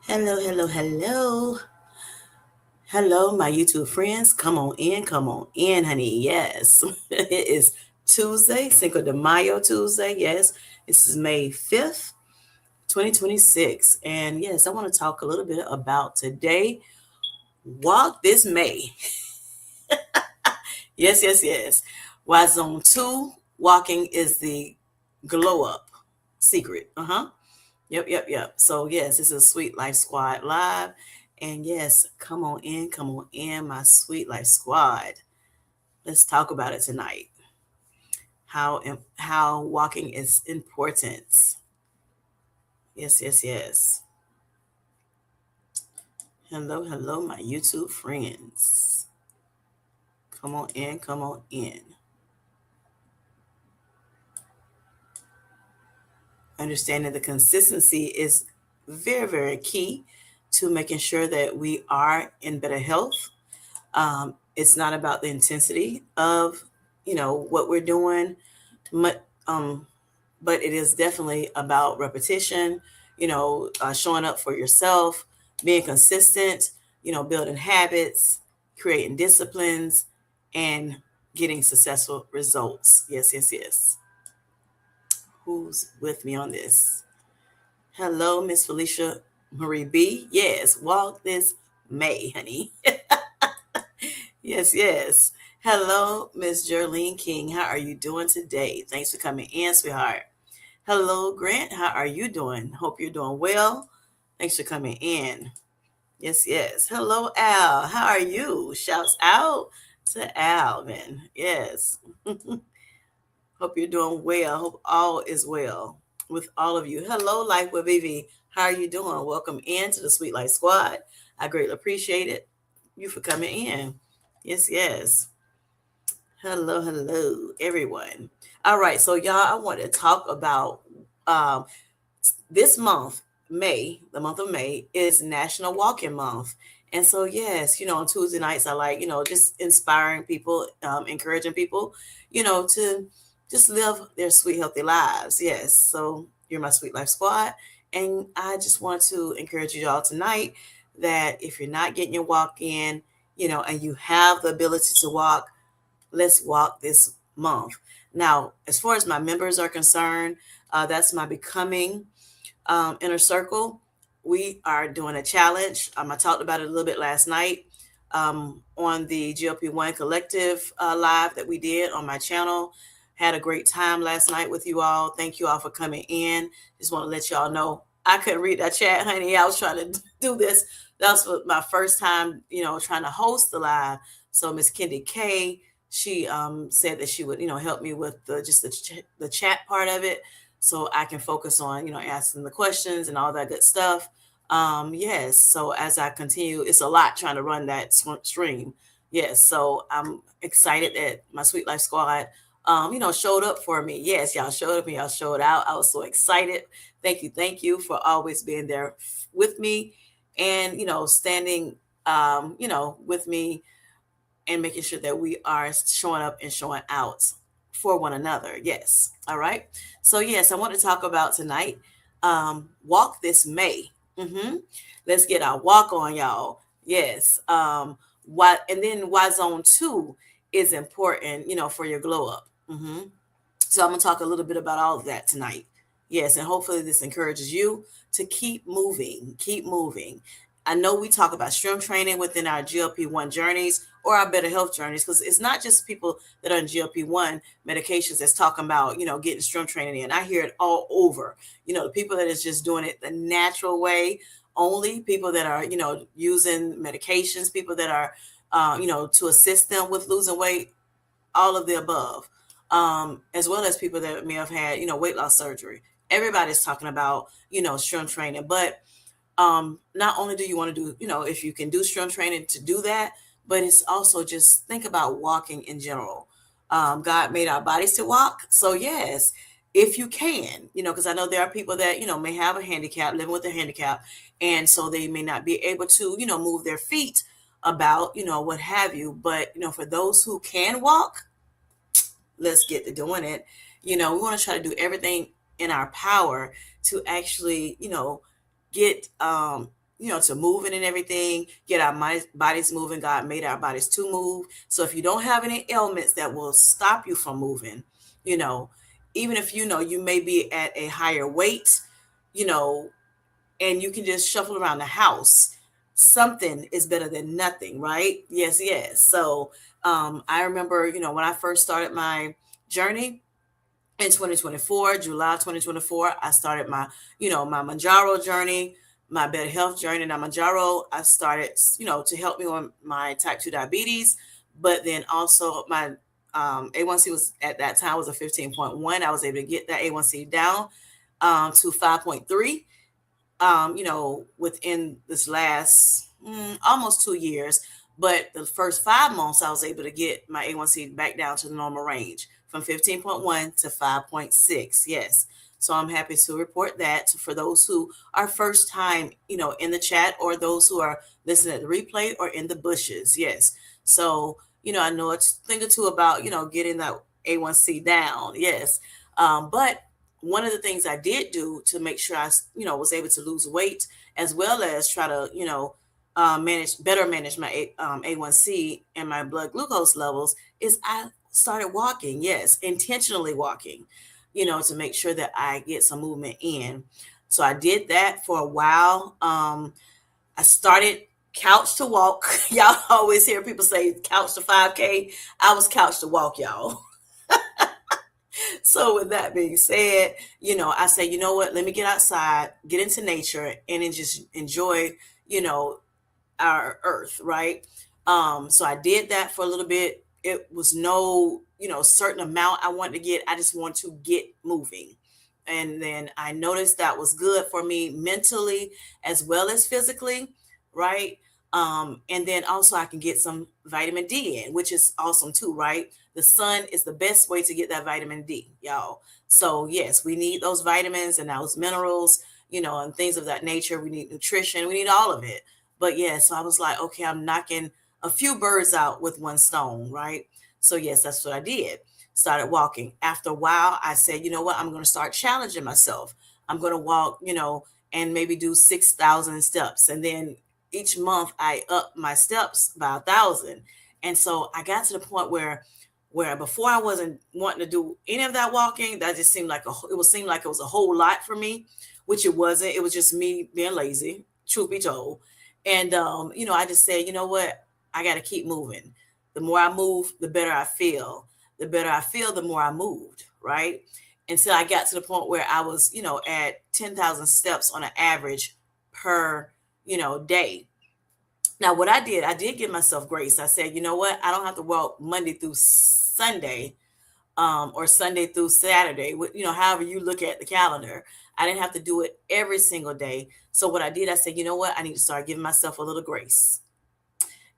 Hello, hello, hello. Hello, my YouTube friends. Come on in, honey. Yes. It is Tuesday, Cinco de Mayo Tuesday. Yes. This is May 5th, 2026. And yes, I want to talk a little bit about today. Walk this May. Yes, yes, yes. Why zone 2, walking is the glow up secret. Uh-huh. Yep, yep, yep. So yes, this is Sweet Life Squad Live. And yes, come on in, my Sweet Life Squad. Let's talk about it tonight. How walking is important. Yes, yes, yes. Hello, hello, my YouTube friends. Come on in, come on in. Understanding the consistency is very, very key to making sure that we are in better health. It's not about the intensity of, what we're doing, but, but it is definitely about repetition, showing up for yourself, being consistent, building habits, creating disciplines, and getting successful results. Yes, yes, yes. Who's with me on this? Hello, Miss Felicia Marie B. Yes, walk this May, honey. Yes, yes. Hello, Miss Jerlene King. How are you doing today? Thanks for coming in, sweetheart. Hello, Grant. How are you doing? Hope you're doing well. Thanks for coming in. Yes, yes. Hello, Al. How are you? Shouts out to Alvin. Yes. Hope you're doing well. Hope all is well with all of you. Hello, Life with Vivi. How are you doing? Welcome in to the Sweet Life Squad. I greatly appreciate it. You for coming in. Yes, yes. Hello, hello, everyone. All right, so y'all, I want to talk about um, this month, May, the month of May, is National Walking Month. And so, yes, on Tuesday nights, I like, just inspiring people, encouraging people, to just live their sweet, healthy lives. Yes. So, you're my Sweet Life Squad. And I just want to encourage you all tonight that if you're not getting your walk in, and you have the ability to walk, let's walk this month. Now, as far as my members are concerned, that's my becoming inner circle. We are doing a challenge. I talked about it a little bit last night on the GLP-1 Collective live that we did on my channel. Had a great time last night with you all. Thank you all for coming in. Just want to let y'all know I couldn't read that chat, honey. I was trying to do this. That was my first time, trying to host the live. So Miss Kendi K, she said that she would, help me with the chat part of it so I can focus on, asking the questions and all that good stuff. Yes. So as I continue, it's a lot trying to run that stream. Yes. So I'm excited that my Sweet Life Squad, showed up for me. Yes, y'all showed up and y'all showed out. I was so excited. Thank you for always being there with me and, standing, with me and making sure that we are showing up and showing out for one another. Yes. All right. So, yes, I want to talk about tonight walk this May. Let's get our walk on, y'all. Yes. And then why zone 2 is important, for your glow up. So, I'm going to talk a little bit about all of that tonight. Yes. And hopefully, this encourages you to keep moving, keep moving. I know we talk about strength training within our GLP-1 journeys or our better health journeys because it's not just people that are on GLP-1 medications that's talking about, getting strength training in. I hear it all over. The people that is just doing it the natural way only, people that are, using medications, people that are, to assist them with losing weight, all of the above, as well as people that may have had, weight loss surgery. Everybody's talking about, strength training, but not only do you want to do, if you can do strength training to do that, but it's also just think about walking in general. God made our bodies to walk. So yes, if you can, because I know there are people that, may have a handicap, living with a handicap. And so they may not be able to, move their feet about, what have you. But, for those who can walk, let's get to doing it. We want to try to do everything in our power to actually, get, to moving and everything, get our bodies moving. God made our bodies to move. So if you don't have any ailments that will stop you from moving, you know, even if you may be at a higher weight, you know, and you can just shuffle around the house, something is better than nothing, right? Yes, yes. So I remember, when I first started my journey, in 2024, July 2024, I started my Manjaro journey, my better health journey. Now, Manjaro, I started, to help me on my type 2 diabetes, but then also my A1C was at that time was a 15.1. I was able to get that A1C down to 5.3, within this last almost 2 years. But the first 5 months, I was able to get my A1C back down to the normal range from 15.1 to 5.6. Yes. So I'm happy to report that for those who are first time, in the chat, or those who are listening at the replay or in the bushes. Yes. So, I know it's a thing or two about, getting that A1C down. Yes. But one of the things I did do to make sure I, was able to lose weight, as well as try to, manage my A1C and my blood glucose levels, is I started walking. Yes, intentionally walking, to make sure that I get some movement in. So I did that for a while. I started couch to walk. Y'all always hear people say couch to 5K. I was couch to walk, y'all. So with that being said, I say, you know what, let me get outside, get into nature, and then just enjoy, you know, our earth, right? So I did that for a little bit. It was no, certain amount I wanted to get. I just want to get moving. And then I noticed that was good for me mentally as well as physically, right? And then also I can get some vitamin D in, which is awesome too, right? The sun is the best way to get that vitamin D, y'all. So yes, we need those vitamins and those minerals, and things of that nature. We need nutrition. We need all of it. But yeah, so I was like, okay, I'm knocking a few birds out with one stone, right? So yes, that's what I did. Started walking. After a while, I said, you know what? I'm going to start challenging myself. I'm going to walk, and maybe do 6,000 steps. And then each month I up my steps by 1,000. And so I got to the point where before I wasn't wanting to do any of that walking. That just seemed like it would seem like it was a whole lot for me, which it wasn't. It was just me being lazy, truth be told. And I just said, you know what? I got to keep moving. The more I move, the better I feel. The better I feel, the more I moved, right? Until I got to the point where I was, at 10,000 steps on an average per, day. Now, what I did give myself grace. I said, you know what? I don't have to walk Monday through Sunday, or Sunday through Saturday, however you look at the calendar. I didn't have to do it every single day. So what I did, I said, you know what? I need to start giving myself a little grace.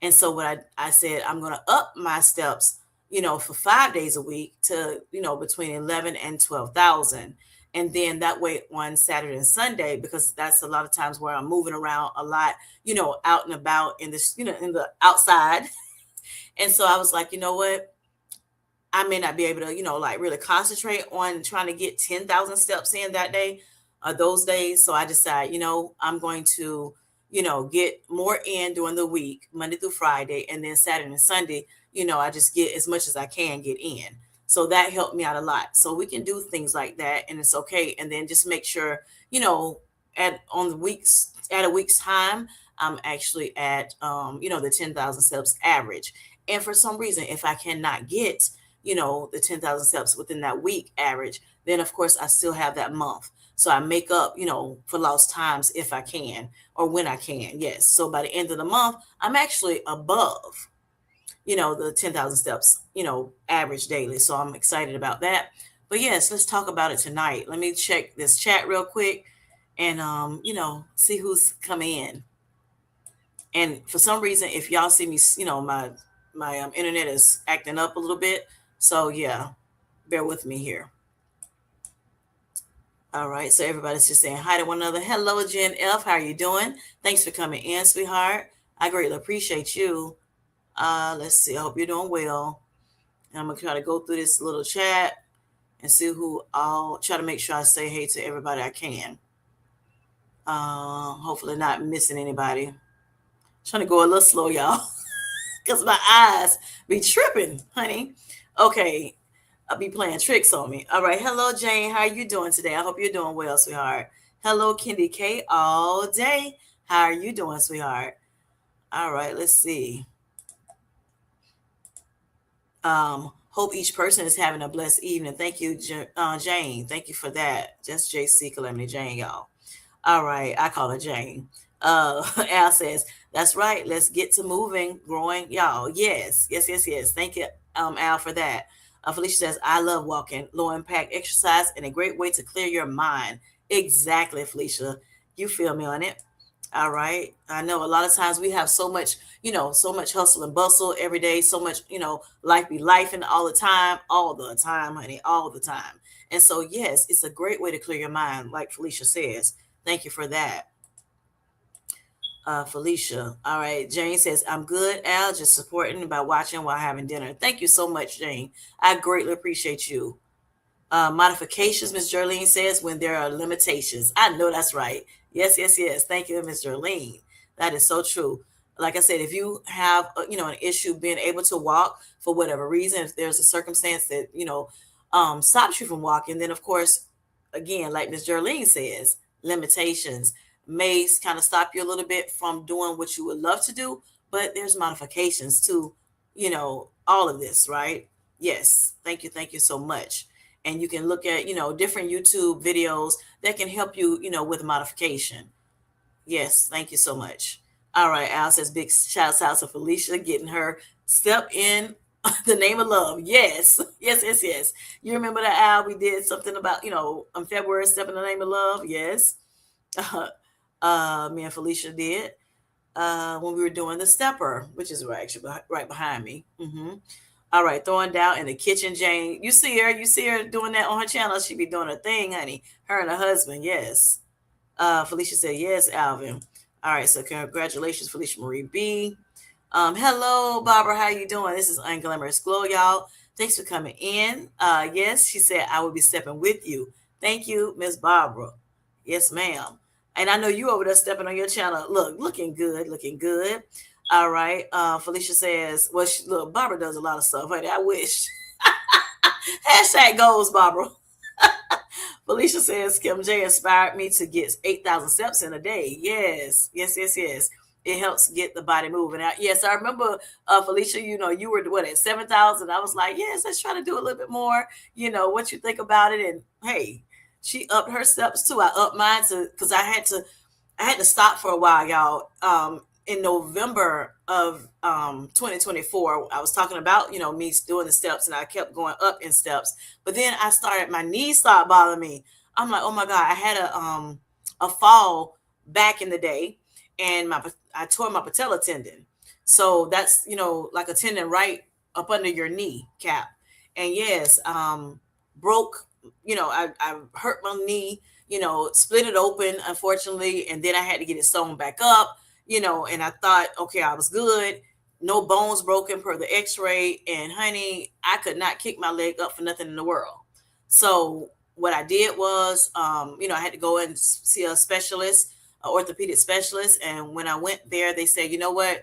And so what I said, I'm going to up my steps, for 5 days a week to, between 11 and 12,000. And then that way on Saturday and Sunday, because that's a lot of times where I'm moving around a lot, out and about in this, in the outside. And so I was like, you know what? I may not be able to, like really concentrate on trying to get 10,000 steps in that day or those days. So I decided, I'm going to, get more in during the week, Monday through Friday, and then Saturday and Sunday, I just get as much as I can get in. So that helped me out a lot. So we can do things like that and it's okay. And then just make sure, at a week's time, I'm actually at, the 10,000 steps average. And for some reason, if I cannot get, the 10,000 steps within that week average, then of course I still have that month. So I make up, for lost times if I can or when I can. Yes. So by the end of the month, I'm actually above, the 10,000 steps, average daily. So I'm excited about that. But yes, let's talk about it tonight. Let me check this chat real quick and, see who's coming in. And for some reason, if y'all see me, my internet is acting up a little bit. So yeah, bear with me here. All right, so everybody's just saying hi to one another. Hello, Jen F. How are you doing? Thanks for coming in, sweetheart. I greatly appreciate you. Let's see. I hope you're doing well. And I'm gonna try to go through this little chat and see who I'll try to make sure I say hey to everybody I can. Hopefully not missing anybody. Trying to go a little slow, y'all, because my eyes be tripping, honey. Okay, I'll be playing tricks on me. All right. Hello, Jane. How are you doing today? I hope you're doing well, sweetheart. Hello, Kendi K. All day. How are you doing, sweetheart? All right. Let's see. Hope each person is having a blessed evening. Thank you, Jane. Thank you for that. Just JC Calamity Jane, y'all. All right, I call her Jane. Al says, that's right. Let's get to moving, growing, y'all. Yes, yes, yes, yes. Thank you, Al, for that. Felicia says, I love walking, low impact exercise, and a great way to clear your mind. Exactly, Felicia. You feel me on it. All right. I know a lot of times we have so much, so much hustle and bustle every day, so much, life be life and all the time, honey, all the time. And so, yes, it's a great way to clear your mind, like Felicia says. Thank you for that, Felicia. All right. Jane says, I'm good, Al, just supporting by watching while having dinner. Thank you so much, Jane. I greatly appreciate you. Modifications, Miss Jerlene says, when there are limitations. I know that's right. Yes, yes, yes. Thank you, Miss Jerlene. That is so true. Like I said, if you have an issue being able to walk for whatever reason, if there's a circumstance that stops you from walking, then of course, again, like Miss Jerlene says, limitations may kind of stop you a little bit from doing what you would love to do, but there's modifications to all of this, right? Yes, thank you so much. And you can look at different YouTube videos that can help you with modification. Yes, thank you so much. All right, Al says big shouts out to Felicia getting her step in the name of love. Yes, yes, yes, yes. You remember that, Al? We did something about on February, step in the name of love. Yes, me and Felicia did when we were doing the stepper, which is actually right behind me. All right, throwing down in the kitchen, Jane. You see her? You see her doing that on her channel? She be doing her thing, honey. Her and her husband, yes. Felicia said, yes, Alvin. All right, so congratulations, Felicia Marie B. Hello, Barbara. How you doing? This is Unglamorous Glow, y'all. Thanks for coming in. Yes, she said, I will be stepping with you. Thank you, Miss Barbara. Yes, ma'am. And I know you over there stepping on your channel. Look, looking good, looking good. All right. Felicia says, well, look, Barbara does a lot of stuff. Honey, I wish. Hashtag goals, Barbara. Felicia says Kim J inspired me to get 8,000 steps in a day. Yes, yes, yes, yes. It helps get the body moving. Yes, I remember, Felicia, you were what at 7,000. I was like, yes, let's try to do a little bit more. What you think about it? And hey, she upped her steps too. I upped mine to because I had to stop for a while, y'all. In November of 2024, I was talking about, me doing the steps and I kept going up in steps. But then my knees started bothering me. I'm like, oh my God, I had a fall back in the day and I tore my patella tendon. So that's, like a tendon right up under your knee cap. And yes, broke, I hurt my knee, split it open, unfortunately. And then I had to get it sewn back up, and I thought, okay, I was good. No bones broken per the x-ray. And honey, I could not kick my leg up for nothing in the world. So what I did was, I had to go and see a specialist, an orthopedic specialist. And when I went there, they said, you know what,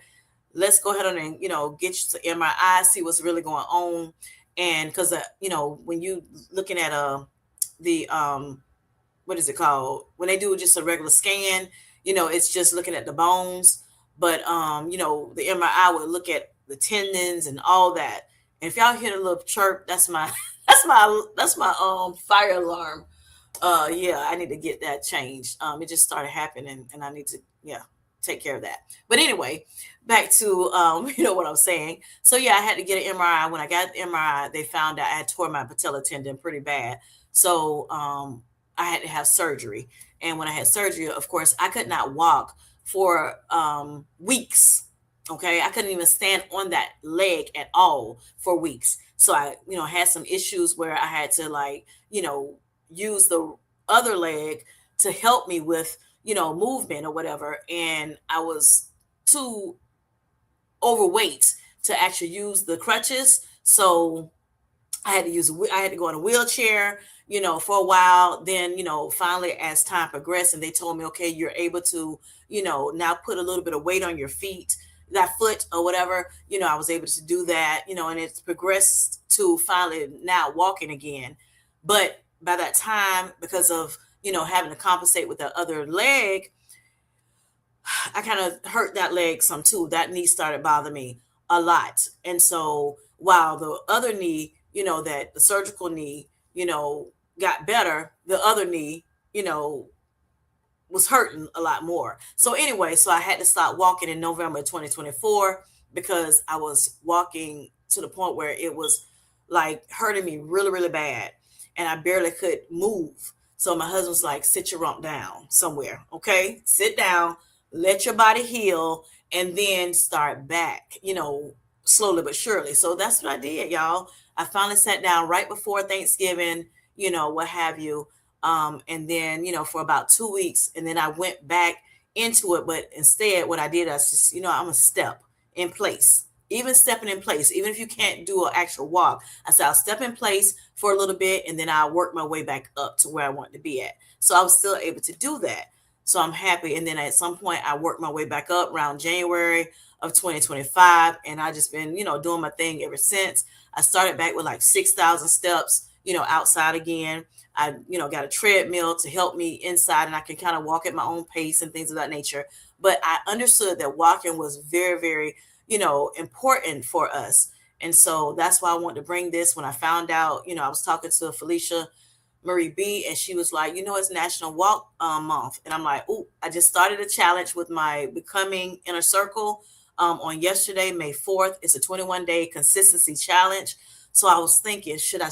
let's go ahead and, get you to MRI, see what's really going on. And because, when you looking at the, what is it called? When they do just a regular scan, it's just looking at the bones. But, the MRI would look at the tendons and all that. And if y'all hear a little chirp, that's my, that's my fire alarm. Yeah, I need to get that changed. It just started happening and I need to, take care of that. But anyway, back to, what I'm saying. So yeah, I had to get an MRI. When I got the MRI, they found out I had tore my patella tendon pretty bad. So, I had to have surgery. And when I had surgery, of course, I could not walk for weeks. Okay. I couldn't even stand on that leg at all for weeks. So I, had some issues where I had to use the other leg to help me with, movement or whatever. And I was too overweight to actually use the crutches. So I had to go in a wheelchair, for a while. Then, finally, as time progressed, and they told me, okay, you're able to, now put a little bit of weight on your feet, that foot or whatever. I was able to do that, and it's progressed to finally now walking again. But by that time, because of, having to compensate with the other leg, I kind of hurt that leg some too. That knee started bothering me a lot. And so while the other knee, that the surgical knee, got better, the other knee, was hurting a lot more. So anyway, so I had to stop walking in November 2024 because I was walking to the point where it was like hurting me really, really bad. And I barely could move. So my husband's like, sit your rump down somewhere. Okay. Sit down, let your body heal, and then start back, slowly but surely. So that's what I did, y'all. I finally sat down right before Thanksgiving, what have you, and then, for about 2 weeks, and then I went back into it. But instead, what I did, I just, I'm a step in place. Even stepping in place, even if you can't do an actual walk, I said I'll step in place for a little bit, and then I'll work my way back up to where I want to be at. So I was still able to do that. So I'm happy. And then at some point, I worked my way back up around January of 2025, and I just been, doing my thing ever since. I started back with like 6,000 steps, outside again. I, got a treadmill to help me inside, and I can kind of walk at my own pace and things of that nature. But I understood that walking was very, very, important for us. And so that's why I wanted to bring this. When I found out, I was talking to Felicia Marie B, and she was like, it's National Walk Month. And I'm like, oh, I just started a challenge with my Becoming Inner Circle on yesterday, May 4th. It's a 21-day consistency challenge. So I was thinking, should I,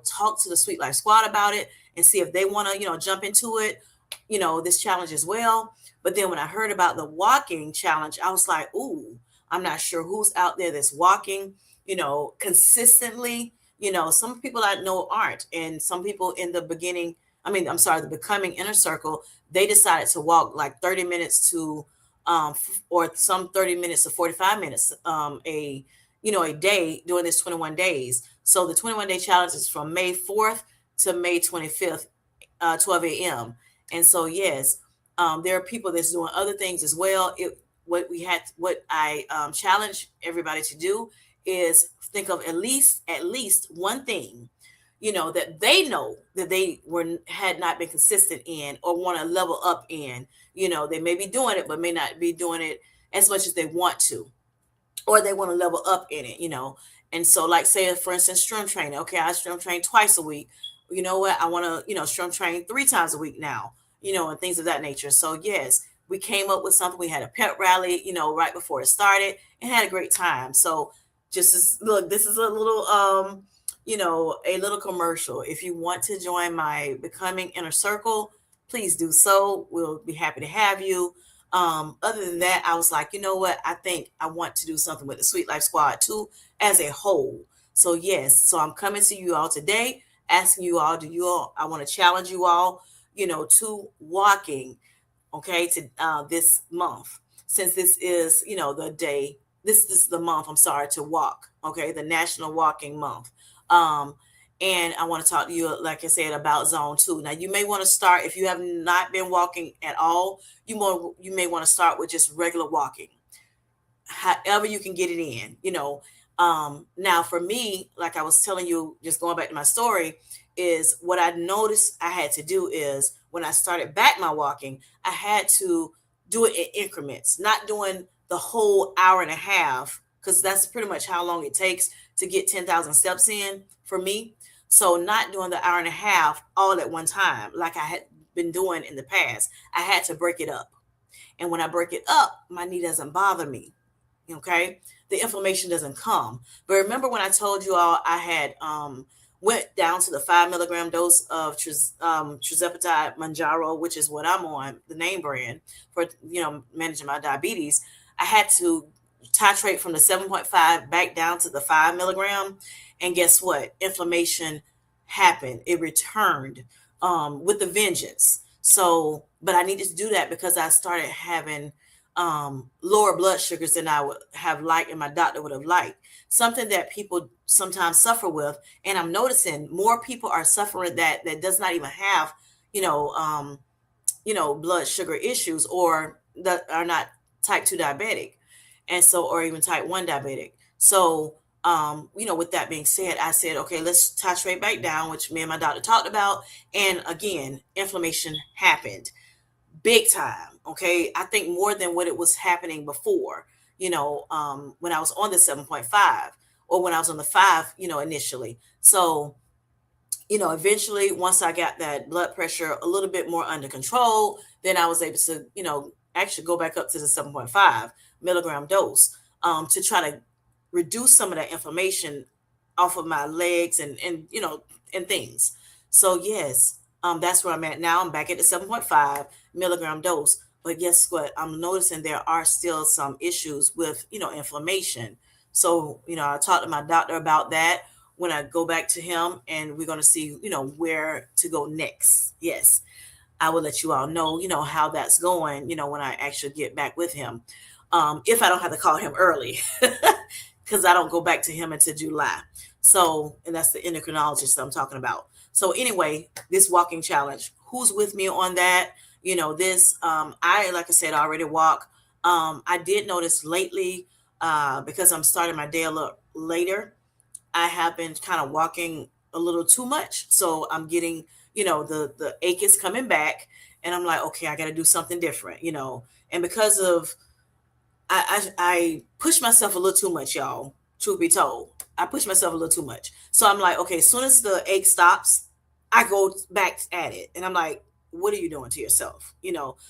talk to the Sweet Life Squad about it and see if they want to, jump into it, this challenge as well. But then when I heard about the walking challenge, I was like, ooh, I'm not sure who's out there that's walking, consistently. Some people I know aren't. And some people in the beginning, I'm sorry, the Becoming Inner Circle, they decided to walk like 30 minutes to, or some 30 minutes to 45 minutes, a day during this 21 days. So the 21-day challenge is from May 4th to May 25th, 12 a.m. And so, yes, there are people that's doing other things as well. What I challenge everybody to do is think of at least one thing, that they know that they had not been consistent in or want to level up in. They may be doing it, but may not be doing it as much as they want to, or they want to level up in it. And so, like, say, for instance, strength training. Okay, I strength train twice a week. You know what? I want to, strength train 3 times a week now, and things of that nature. So, yes, we came up with something. We had a pep rally, right before it started, and had a great time. So, look, this is a little, a little commercial. If you want to join my Becoming Inner Circle, please do so. We'll be happy to have you. Other than that, I was like, you know what? I think I want to do something with the Sweet Life Squad too, as a whole. So yes, so I'm coming to you all today, asking you all, I want to challenge you all, to walking, okay, to this month, since this is, the day, this is the month, I'm sorry, to walk, okay, the National Walking Month. Um, and I want to talk to you, like I said, about zone 2. Now, you may want to start, if you have not been walking at all, you may want to start with just regular walking, however you can get it in. Now for me, like I was telling you, just going back to my story, is what I noticed I had to do is when I started back my walking, I had to do it in increments, not doing the whole hour and a half, because that's pretty much how long it takes to get 10,000 steps in for me. So not doing the hour and a half all at one time, like I had been doing in the past. I had to break it up. And when I break it up, my knee doesn't bother me. Okay. The inflammation doesn't come. But remember when I told you all I had went down to the 5 milligram dose of trizepatide Manjaro, which is what I'm on, the name brand for, managing my diabetes. I had to titrate from the 7.5 back down to the 5 milligram. And guess what? Inflammation happened. It returned with the vengeance. So, but I needed to do that because I started having lower blood sugars than I would have liked and my doctor would have liked. Something that people sometimes suffer with, and I'm noticing more people are suffering that does not even have, you know, um, blood sugar issues or that are not type 2 diabetic, and so or even type 1 diabetic. So with that being said, I said, okay, let's titrate back down, which me and my doctor talked about. And again, inflammation happened big time. Okay. I think more than what it was happening before, when I was on the 7.5 or when I was on the 5, initially. So eventually, once I got that blood pressure a little bit more under control, then I was able to, actually go back up to the 7.5 milligram dose, to try to reduce some of that inflammation off of my legs and things. So yes, that's where I'm at now. I'm back at the 7.5 milligram dose. But guess what? I'm noticing there are still some issues with, inflammation. So, I talked to my doctor about that when I go back to him, and we're going to see, where to go next. Yes, I will let you all know, how that's going, when I actually get back with him. If I don't have to call him early, because I don't go back to him until July. So, and that's the endocrinologist that I'm talking about. So, anyway, this walking challenge, who's with me on that? Like I said, I already walk. I did notice lately, because I'm starting my day a little later, I have been kind of walking a little too much. So I'm getting, the ache is coming back, and I'm like, okay, I got to do something different, and because of I push myself a little too much, y'all. Truth be told, I push myself a little too much. So I'm like, okay, as soon as the ache stops, I go back at it, and I'm like, what are you doing to yourself?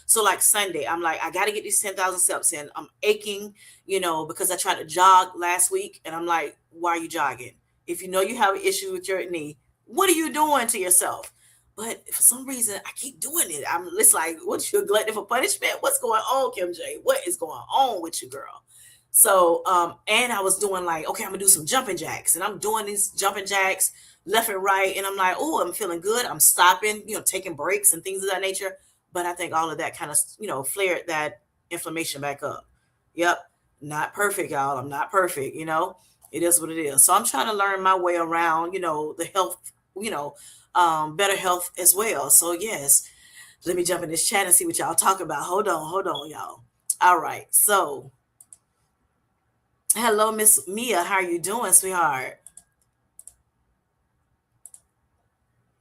So like Sunday, I'm like, I got to get these 10,000 steps in. I'm aching, because I tried to jog last week, and I'm like, why are you jogging? If you know you have an issue with your knee, what are you doing to yourself? But for some reason, I keep doing it. It's like, what, you glutton for punishment? What's going on, Kim J? What is going on with you, girl? So, and I was doing like, okay, I'm gonna do some jumping jacks, and I'm doing these jumping jacks left and right, and I'm like, oh, I'm feeling good. I'm stopping, taking breaks and things of that nature. But I think all of that kind of, flared that inflammation back up. Yep, not perfect, y'all. I'm not perfect. It is what it is. So I'm trying to learn my way around, the health, better health as well. So yes, let me jump in this chat and see what y'all talk about. Hold on, y'all. All right. So hello, Miss Mia. How are you doing, sweetheart?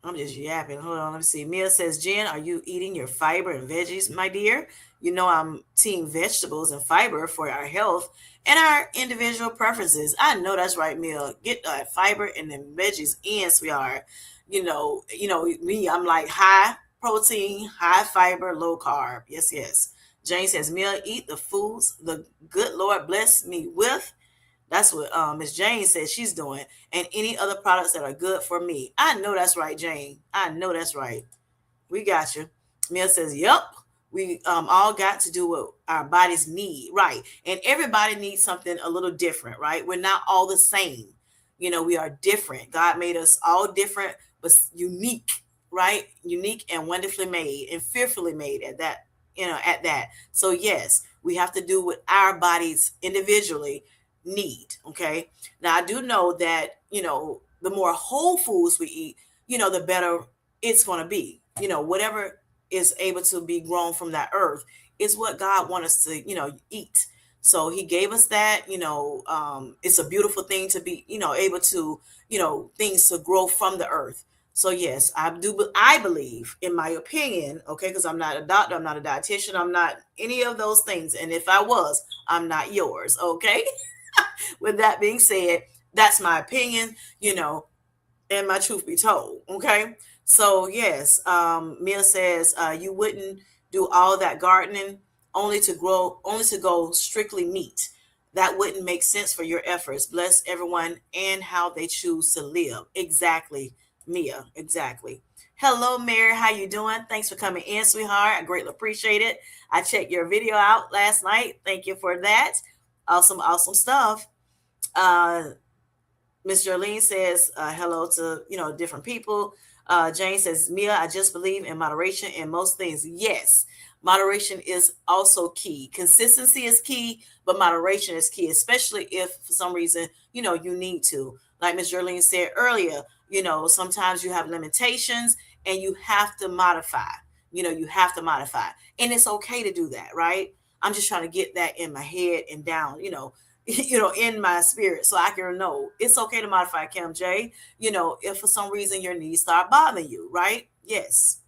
I'm just yapping. Hold on. Let me see. Mia says, Jen, are you eating your fiber and veggies, my dear? I'm team vegetables and fiber for our health and our individual preferences. I know that's right, Mia. Get that fiber and then veggies in, sweetheart. Me, I'm like high protein, high fiber, low carb. Yes, yes. Jane says, Mia, eat the foods the good Lord bless me with. That's what Miss Jane says she's doing, and any other products that are good for me. I know that's right, Jane. I know that's right. We got you. Mia says, "Yep, we all got to do what our bodies need, right? And everybody needs something a little different, right? We're not all the same. We are different. God made us all different, but unique, right? Unique and wonderfully made, and fearfully made at that. At that. So yes, we have to do what our bodies individually need. Okay. Now I do know that the more whole foods we eat, the better it's going to be. Whatever is able to be grown from that earth is what God wants us to, eat. So He gave us that. It's a beautiful thing to be, able to, things to grow from the earth. So yes, I do. But I believe, in my opinion, okay, because I'm not a doctor, I'm not a dietitian, I'm not any of those things. And if I was, I'm not yours. Okay. With that being said, that's my opinion. And my truth be told. Okay. So yes, Mia says you wouldn't do all that gardening only to go strictly meat. That wouldn't make sense for your efforts. Bless everyone and how they choose to live. Exactly, Mia. Exactly. Hello, Mary. How you doing? Thanks for coming in, sweetheart. I greatly appreciate it. I checked your video out last night. Thank you for that. Awesome, awesome stuff. Uh, Miss Jolene says hello to different people. Jane says, Mia, I just believe in moderation in most things. Yes, Moderation is also key. Consistency is key, but moderation is key, especially if for some reason, you need to. Like Ms. Jerlene said earlier, sometimes you have limitations and you have to modify. You have to modify. And it's okay to do that, right? I'm just trying to get that in my head and down, in my spirit so I can know it's okay to modify, Kim J. If for some reason your needs start bothering you, right? Yes,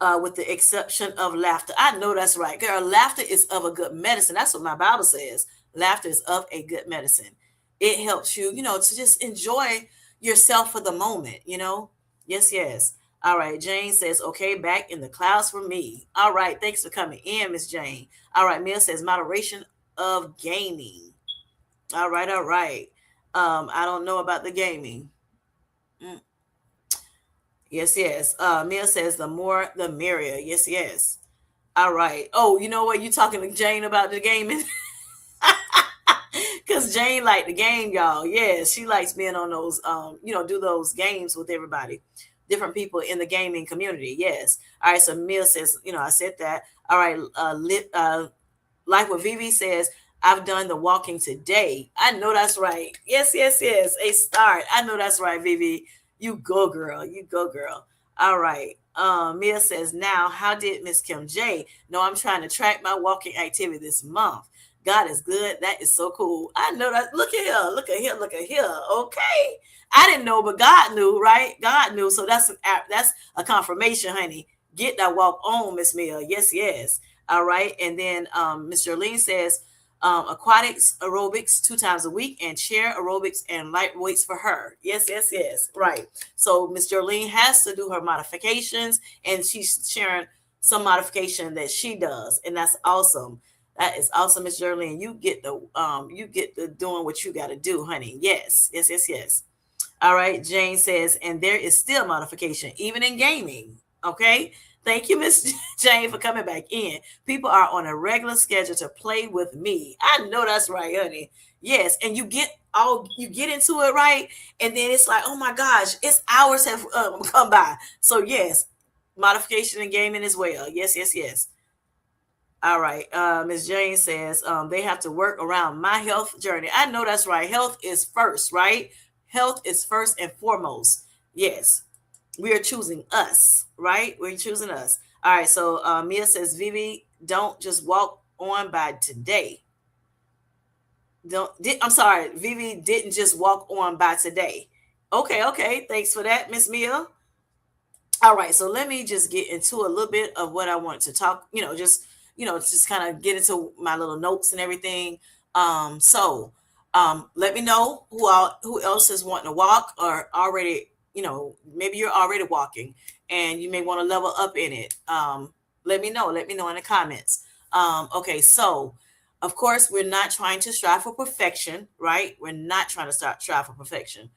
with the exception of laughter. I know that's right. Girl, laughter is of a good medicine. That's what my Bible says. Laughter is of a good medicine. It helps you, to just enjoy yourself for the moment. Yes, yes. All right. Jane says, okay, back in the clouds for me. All right. Thanks for coming in, Miss Jane. All right. Mill says, moderation of gaming. All right. All right. I don't know about the gaming. Mm, yes, yes. Mia says the more the merrier. Yes, yes. All right. Oh, you know what? You talking to Jane about the gaming? Because Jane like the game, y'all. Yeah, she likes being on those, do those games with everybody, different people in the gaming community. Yes. All right. So Mia says, I said that. All right. Like what Vivi says, I've done the walking today. I know that's right. Yes, yes, yes. A start. I know that's right, Vivi. You go, girl. You go, girl. All right. Mia says, now, how did Miss Kim J know I'm trying to track my walking activity this month? God is good. That is so cool. I know that. Look at here. Look at here. Look at here. Okay. I didn't know, but God knew, right? God knew. So that's a confirmation, honey. Get that walk on, Miss Mia. Yes, yes. All right. And then Mr. Lean says aquatics aerobics 2 times a week and chair aerobics and light weights for her. Yes, yes, yes. Right. So Miss Jolene has to do her modifications and she's sharing some modification that she does. And that's awesome. That is awesome, Miss Jolene. You get the doing what you gotta do, honey. Yes, yes, yes, yes. All right, Jane says, and there is still modification, even in gaming. Okay. Thank you, Miss Jane, for coming back in. People are on a regular schedule to play with me. I know that's right, honey. Yes, and you get into it right, and then it's like, oh my gosh, it's hours have come by. So yes, modification in gaming as well. Yes, yes, yes. All right. Ms. Jane says they have to work around my health journey. I know that's right. Health is first, right? Health is first and foremost. Yes. We are choosing us, right? We're choosing us. All right. So Mia says, Vivi, don't just walk on by today. I'm sorry. Vivi didn't just walk on by today. Okay. Okay. Thanks for that, Miss Mia. All right, so let me just get into a little bit of what I want to talk, just kind of get into my little notes and everything. Let me know who else is wanting to walk or already, maybe you're already walking and you may want to level up in it. Let me know in the comments. Okay, so of course we're not trying to strive for perfection, right? We're not trying to strive for perfection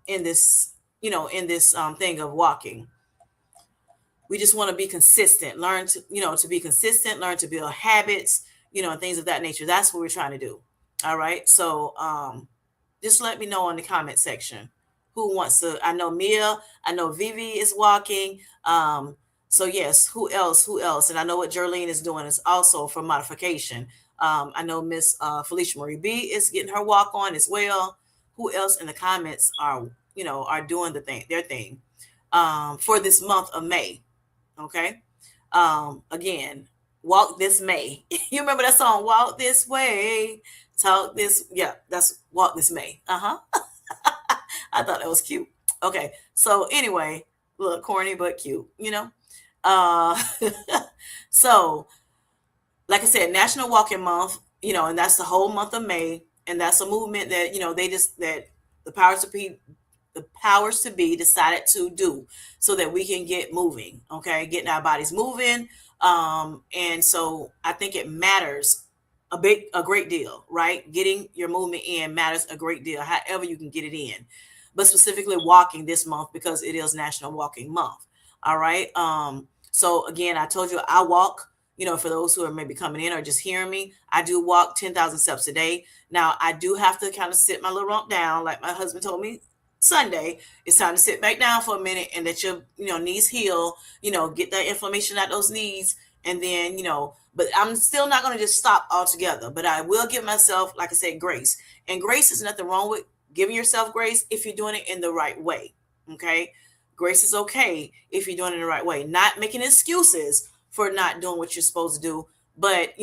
in this thing of walking. We just want to be consistent, learn to be consistent, learn to build habits, and things of that nature. That's what we're trying to do. All right. So just let me know in the comment section who wants to. I know Mia, I know Vivi is walking. So yes, who else? And I know what Jerlene is doing is also for modification. I know Miss Felicia Marie B is getting her walk on as well. Who else in the comments are doing their thing for this month of May? Okay. Again, walk this May. You remember that song, Walk This Way, Talk This. Yeah, that's Walk This May. Uh-huh. I thought that was cute. Okay. So anyway, a little corny but cute. Uh so like I said, National Walking Month, and that's the whole month of May. And that's a movement that, that the powers to be decided to do so that we can get moving, okay, getting our bodies moving. And so I think it matters a great deal, right? Getting your movement in matters a great deal, however you can get it in, but specifically walking this month because it is National Walking Month. All right. So again, I told you I walk. For those who are maybe coming in or just hearing me, I do walk 10,000 steps a day. Now, I do have to kind of sit my little rump down, like my husband told me, Sunday, it's time to sit back down for a minute and let your knees heal. Get that inflammation out those knees, and then But I'm still not going to just stop altogether. But I will give myself, like I said, grace. And grace is nothing wrong with giving yourself grace if you're doing it in the right way. Okay, grace is okay if you're doing it in the right way. Not making excuses for not doing what you're supposed to do, but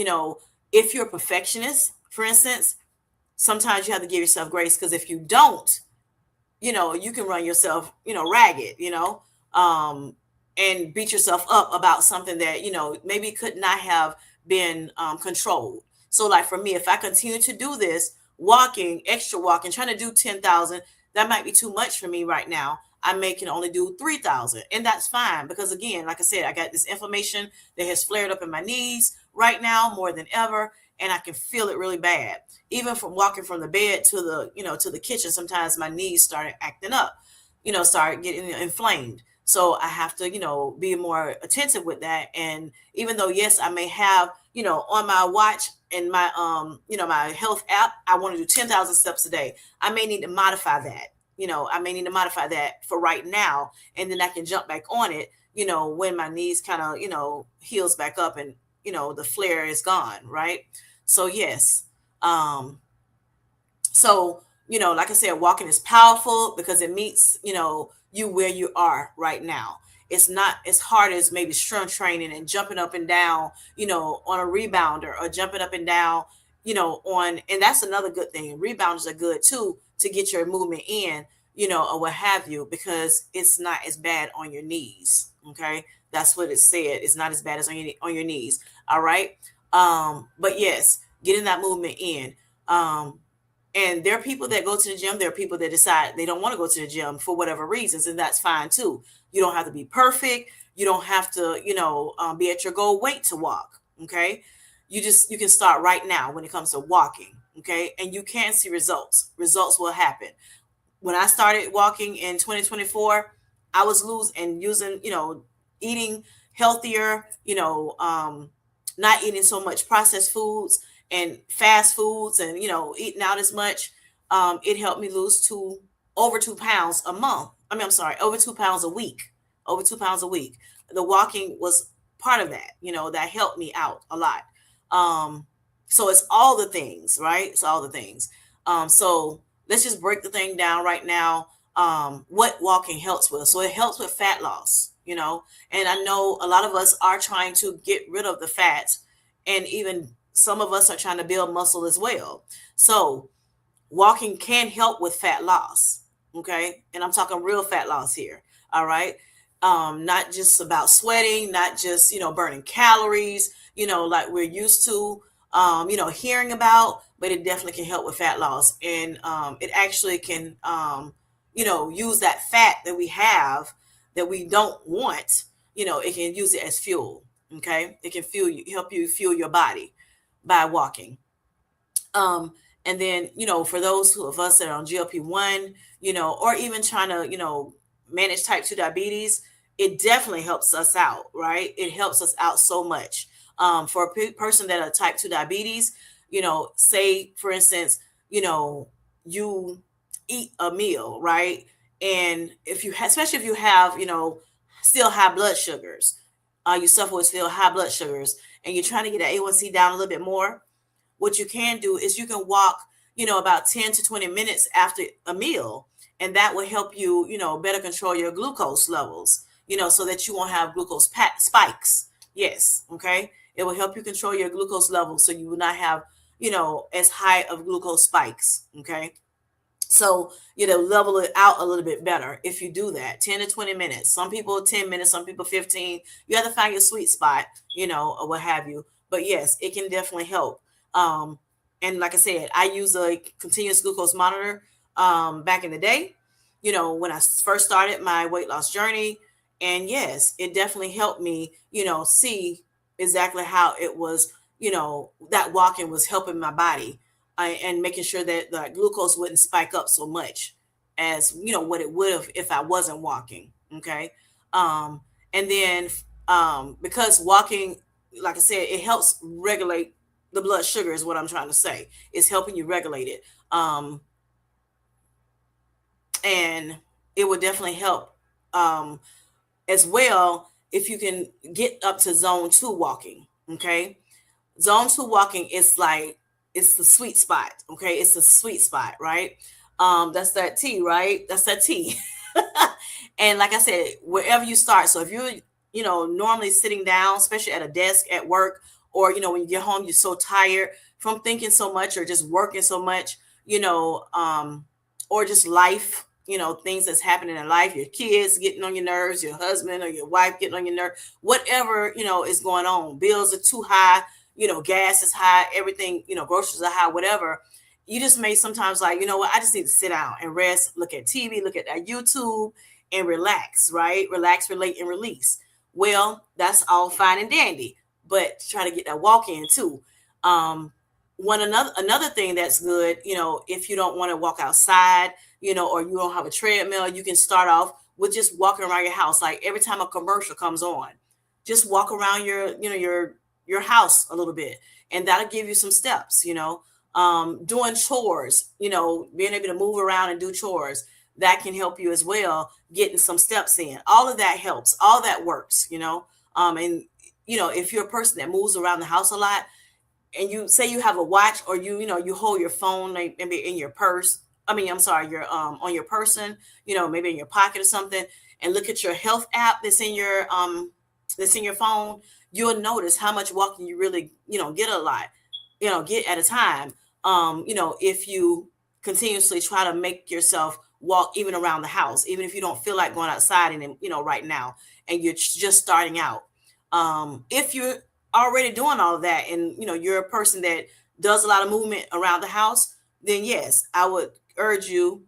if you're a perfectionist, for instance, sometimes you have to give yourself grace, because if you don't, you can run yourself, ragged, and beat yourself up about something that, maybe could not have been controlled. So, like for me, if I continue to do this, walking, extra walking, trying to do 10,000, that might be too much for me right now. I may can only do 3,000, and that's fine, because again, like I said, I got this inflammation that has flared up in my knees right now more than ever, and I can feel it really bad. Even from walking from the bed to the to the kitchen, sometimes my knees started acting up, start getting inflamed. So I have to be more attentive with that. And even though, yes, I may have on my watch and my my health app, I want to do 10,000 steps a day, I may need to modify that. I may need to modify that for right now, and then I can jump back on it when my knees kind of heals back up, and the flare is gone, right? So yes. So, like I said, walking is powerful because it meets, you where you are right now. It's not as hard as maybe strength training and jumping up and down, on a rebounder, or jumping up and down, and that's another good thing. Rebounders are good too, to get your movement in, or what have you, because it's not as bad on your knees. Okay. That's what it said. It's not as bad as on your knees. All right. But yes, getting that movement in. And there are people that go to the gym. There are people that decide they don't want to go to the gym for whatever reasons, and that's fine too. You don't have to be perfect. You don't have to, be at your goal weight to walk. Okay, you can start right now when it comes to walking. Okay, and you can see results. Results will happen. When I started walking in 2024, I was losing and using, eating healthier, not eating so much processed foods and fast foods, and, eating out as much. It helped me lose over 2 pounds a month. I mean, I'm sorry, over 2 pounds a week, over 2 pounds a week. The walking was part of that, that helped me out a lot. Um, so it's all the things, right? It's all the things. So let's just break the thing down right now. What walking helps with. So it helps with fat loss, and I know a lot of us are trying to get rid of the fats, and even some of us are trying to build muscle as well. So walking can help with fat loss. Okay. And I'm talking real fat loss here. All right. Not just about sweating, not just, burning calories, like we're used to, hearing about, but it definitely can help with fat loss. And it actually can, use that fat that we have that we don't want, it can use it as fuel. Okay. It can help you fuel your body by walking. Um, and then, for those of us that are on GLP-1, or even trying to, manage type 2 diabetes, it definitely helps us out, right? It helps us out so much. For a person that are type 2 diabetes, say, for instance, you eat a meal, right? And if you, especially if you have, still high blood sugars, you suffer with still high blood sugars, and you're trying to get that A1C down a little bit more, what you can do is you can walk, about 10 to 20 minutes after a meal, and that will help you, better control your glucose levels, so that you won't have glucose spikes. Yes. Okay. It will help you control your glucose levels, so you will not have, as high of glucose spikes. Okay. So, level it out a little bit better if you do that. 10 to 20 minutes. Some people 10 minutes, some people 15. You have to find your sweet spot, or what have you. But yes, it can definitely help. Um, and like I said, I use a continuous glucose monitor back in the day, when I first started my weight loss journey. And yes, it definitely helped me, see exactly how it was, that walking was helping my body, and making sure that the glucose wouldn't spike up so much as what it would have if I wasn't walking. Okay. um and then because walking, like I said, it helps regulate the blood sugar, is what I'm trying to say. It's helping you regulate it. And it would definitely help um, as well if you can get up to zone two walking. Okay. Zone two walking is like, it's the sweet spot. Okay. It's the sweet spot, right? That's that T, right? That's that T. And like I said, wherever you start. So if you're, normally sitting down, especially at a desk at work, or, when you get home, you're so tired from thinking so much or just working so much, or just life, things that's happening in life, your kids getting on your nerves, your husband or your wife getting on your nerve, whatever, is going on. Bills are too high, gas is high, everything, groceries are high, whatever. You just may sometimes like, what, I just need to sit down and rest, look at TV, look at that YouTube and relax, right? Relax, relate, and release. Well, that's all fine and dandy, but try to get that walk in too. Um, another thing that's good, if you don't want to walk outside, or you don't have a treadmill, you can start off with just walking around your house. Like every time a commercial comes on, just walk around your house a little bit, and that'll give you some steps. Doing chores, being able to move around and do chores, that can help you as well. Getting some steps in, all of that helps. All that works. And if you're a person that moves around the house a lot, and you say you have a watch, or you hold your phone like maybe in your purse, I mean, I'm sorry, you're on your person, maybe in your pocket or something, and look at your health app that's in your phone, you'll notice how much walking you really get a lot, get at a time. If you continuously try to make yourself walk even around the house, even if you don't feel like going outside and right now, and you're just starting out. If you're already doing all of that, and you're a person that does a lot of movement around the house, then yes, I would urge you,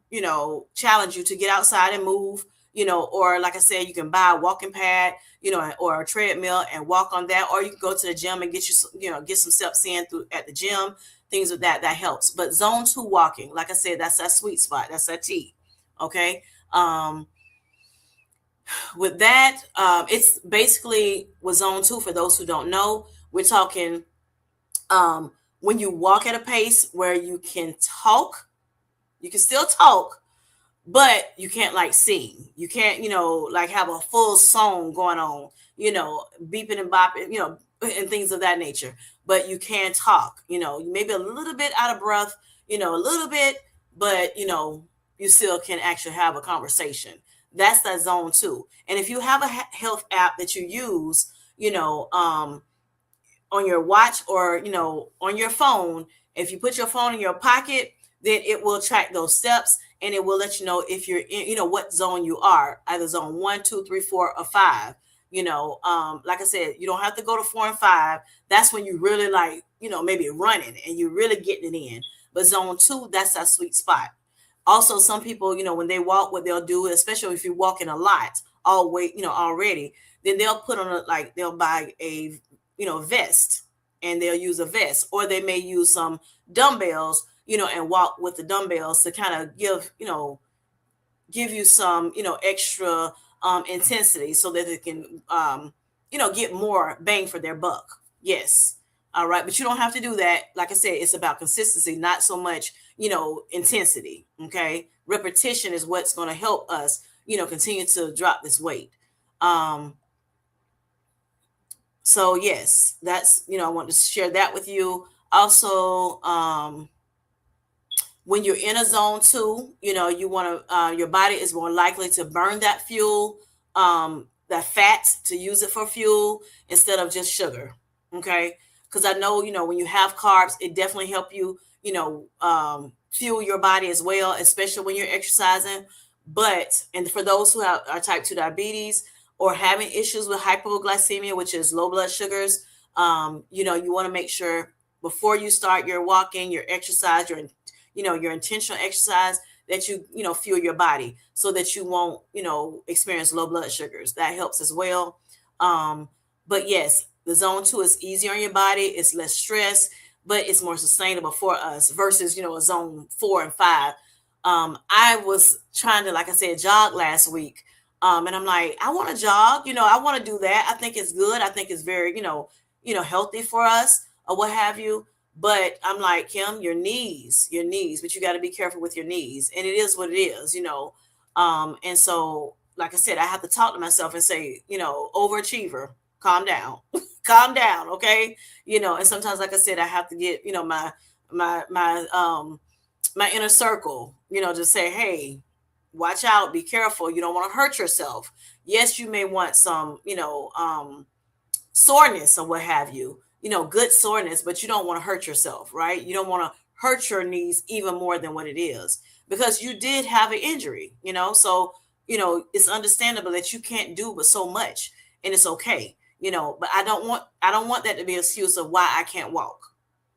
challenge you to get outside and move, or like I said, you can buy a walking pad, or a treadmill and walk on that, or you can go to the gym and get get some steps in through at the gym, things with that helps. But zone two walking, like I said, that's that sweet spot, that's that T. Okay. With that, it's basically with zone two. For those who don't know, we're talking when you walk at a pace where you can talk, you can still talk, but you can't like sing. You can't, like have a full song going on, beeping and bopping, and things of that nature. But you can talk, maybe a little bit out of breath, a little bit, but you still can actually have a conversation. That's that zone two. And if you have a health app that you use, on your watch, or on your phone, if you put your phone in your pocket, then it will track those steps, and it will let you know if you're in, what zone you are, either zone 1, 2, 3, 4, or 5. Like I said, you don't have to go to 4 and 5. That's when you really like, maybe running and you're really getting it in. But zone 2, that's that sweet spot. Also, some people, when they walk, what they'll do, especially if you're walking a lot all way, already, then they'll put on they'll buy a, vest, and they'll use a vest, or they may use some dumbbells, and walk with the dumbbells to kind of give you some, extra intensity, so that they can, get more bang for their buck. Yes. All right. But you don't have to do that. Like I said, it's about consistency, not so much, intensity. Okay. Repetition is what's going to help us, continue to drop this weight. Um, so yes, that's, I want to share that with you. Also, when you're in a zone two, you want to, your body is more likely to burn that fuel, that fat, to use it for fuel instead of just sugar. Okay. Because I know, when you have carbs, it definitely help you, fuel your body as well, especially when you're exercising. But, and for those who are type 2 diabetes, or having issues with hypoglycemia, which is low blood sugars, you want to make sure before you start your walking, your exercise, your intentional exercise, that you fuel your body so that you won't, experience low blood sugars. That helps as well. But yes, the zone 2 is easier on your body. It's less stress, but it's more sustainable for us versus, a zone 4 and 5. I was trying to, like I said, jog last week. And I'm like, I want to jog, I want to do that. I think it's good. I think it's very, healthy for us, or what have you. But I'm like, Kim, your knees, but you got to be careful with your knees. And it is what it is, And so, like I said, I have to talk to myself and say, overachiever, calm down, calm down, okay. And sometimes, like I said, I have to get, my my inner circle, to say, hey, watch out, be careful, you don't want to hurt yourself. Yes, you may want some, soreness or what have you, good soreness, but you don't want to hurt yourself, right? You don't want to hurt your knees even more than what it is, because you did have an injury, so, it's understandable that you can't do but so much, and it's okay, but I don't want that to be an excuse of why I can't walk.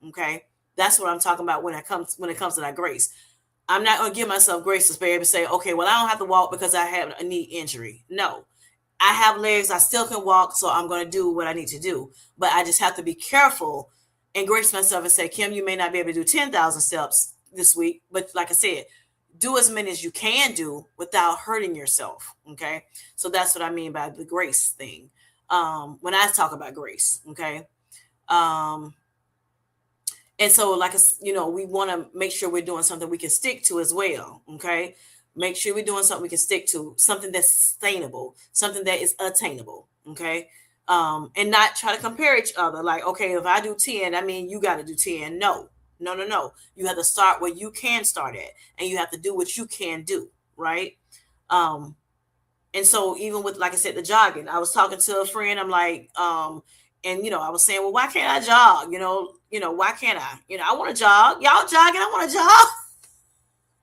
Okay. That's what I'm talking about when it comes to that grace. I'm not going to give myself grace to be able to say, okay, well, I don't have to walk because I have a knee injury. No, I have legs. I still can walk. So I'm going to do what I need to do. But I just have to be careful and grace myself and say, Kim, you may not be able to do 10,000 steps this week. But like I said, do as many as you can do without hurting yourself. Okay. So that's what I mean by the grace thing. When I talk about grace. Okay. Um, and so, like, we want to make sure we're doing something we can stick to as well. Okay. Make sure we're doing something we can stick to, something that's sustainable, something that is attainable. Okay. And not try to compare each other. Like, okay, if I do 10, I mean, you got to do 10. No, no, no, no. You have to start where you can start at, and you have to do what you can do. Right. Um, and so even with, like I said, the jogging, I was talking to a friend. I'm like, and I was saying, well, why can't I jog? Why can't I? I want to jog. Y'all jogging, I want to jog.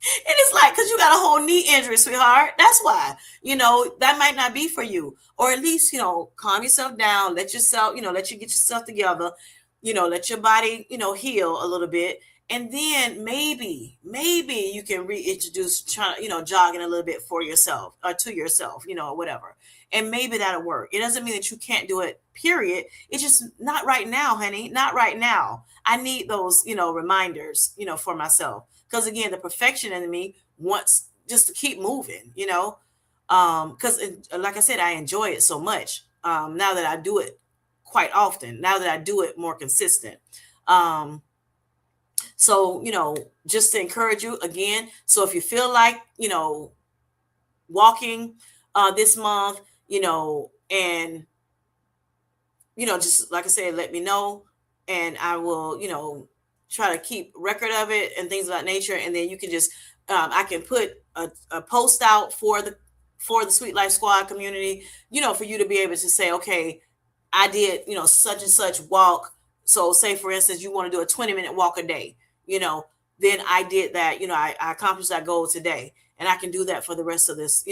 And it's like, because you got a whole knee injury, sweetheart. That's why, that might not be for you. Or at least, calm yourself down, let yourself, let you get yourself together, let your body, heal a little bit. And then maybe you can reintroduce, jogging a little bit for yourself or to yourself, or whatever. And maybe that'll work. It doesn't mean that you can't do it, period. It's just not right now, honey. Not right now. I need those, reminders, for myself. Because again, the perfection in me wants just to keep moving, because like I said, I enjoy it so much. Now that I do it quite often, now that I do it more consistent. Um, so, just to encourage you again. So if you feel like, walking this month, and just like I said, let me know, and I will, try to keep record of it and things of that nature. And then you can just, I can put a post out for the Sweet Life Squad community, for you to be able to say, okay, I did, such and such walk. So say, for instance, you want to do a 20-minute walk a day, you know, then I did that, I accomplished that goal today. And I can do that for the rest of this,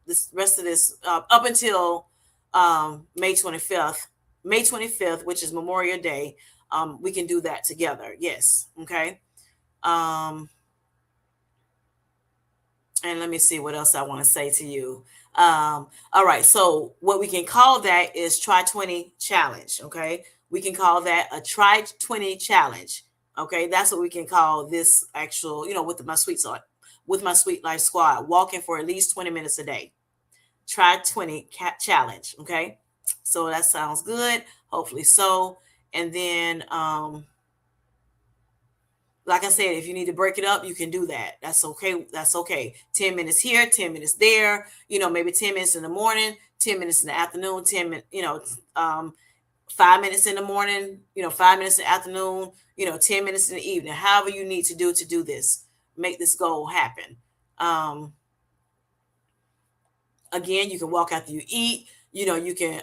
this rest of this, up until May 25th, May 25th, which is Memorial Day. We can do that together. Yes. Okay. Um, and let me see what else I want to say to you. All right. So what we can call that is try 20 challenge. Okay. We can call that a try 20 challenge. Okay. That's what we can call this actual, with my Sweet Life Squad, walking for at least 20 minutes a day. Try 20 challenge. Okay. So that sounds good. Hopefully so. And then, like I said, if you need to break it up, you can do that. That's okay. That's okay. 10 minutes here, 10 minutes there, maybe 10 minutes in the morning, 10 minutes in the afternoon, 10 minutes, 5 minutes in the morning, 5 minutes in the afternoon, 10 minutes in the evening, however you need to do this, make this goal happen. Um, Again, you can walk after you eat. You can,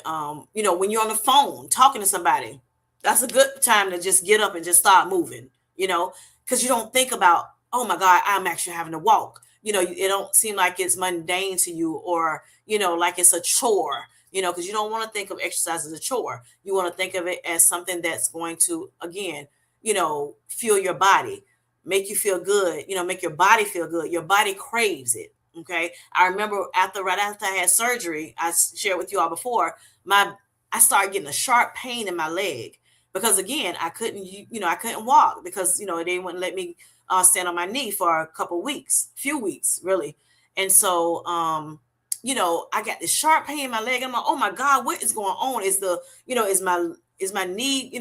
when you're on the phone talking to somebody, that's a good time to just get up and just start moving, because you don't think about, oh my God, I'm actually having to walk. It don't seem like it's mundane to you, or, like it's a chore, because you don't want to think of exercise as a chore. You want to think of it as something that's going to, again, fuel your body, make you feel good, make your body feel good. Your body craves it. Okay. I remember right after I had surgery, I shared with you all before, I started getting a sharp pain in my leg, because again, I couldn't walk, because, they wouldn't let me stand on my knee for a couple weeks, few weeks really. And so, I got this sharp pain in my leg. I'm like, oh my God, what is going on? Is my knee,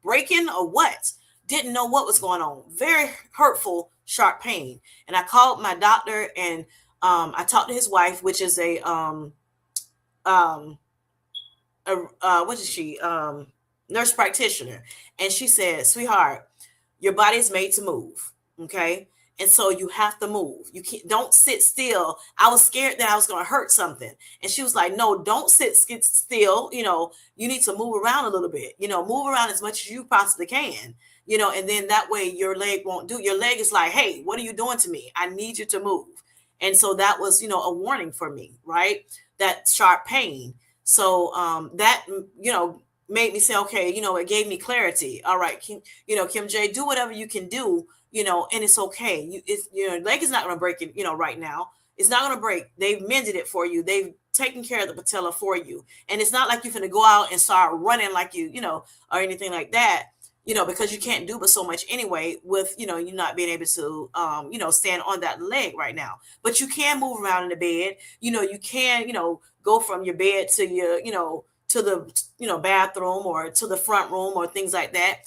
breaking or what? Didn't know what was going on. Very hurtful, sharp pain. And I called my doctor, and I talked to his wife, which is um, what is she? Nurse practitioner. And she said, sweetheart, your body is made to move. Okay. And so you have to move. You can't, don't sit still. I was scared that I was going to hurt something. And she was like, no, don't sit still. You need to move around a little bit, move around as much as you possibly can, and then that way your leg won't do. Your leg is like, hey, what are you doing to me? I need you to move. And so that was, a warning for me, right? That sharp pain. So that, made me say, okay, it gave me clarity. All right, Kim J, do whatever you can do, and it's okay. Your leg is not going to break it, right now. It's not going to break. They've mended it for you. They've taken care of the patella for you. And it's not like you're going to go out and start running like or anything like that, because you can't do but so much anyway with, you not being able to, stand on that leg right now. But you can move around in the bed. You can, go from your bed to your, to the, bathroom or to the front room or things like that.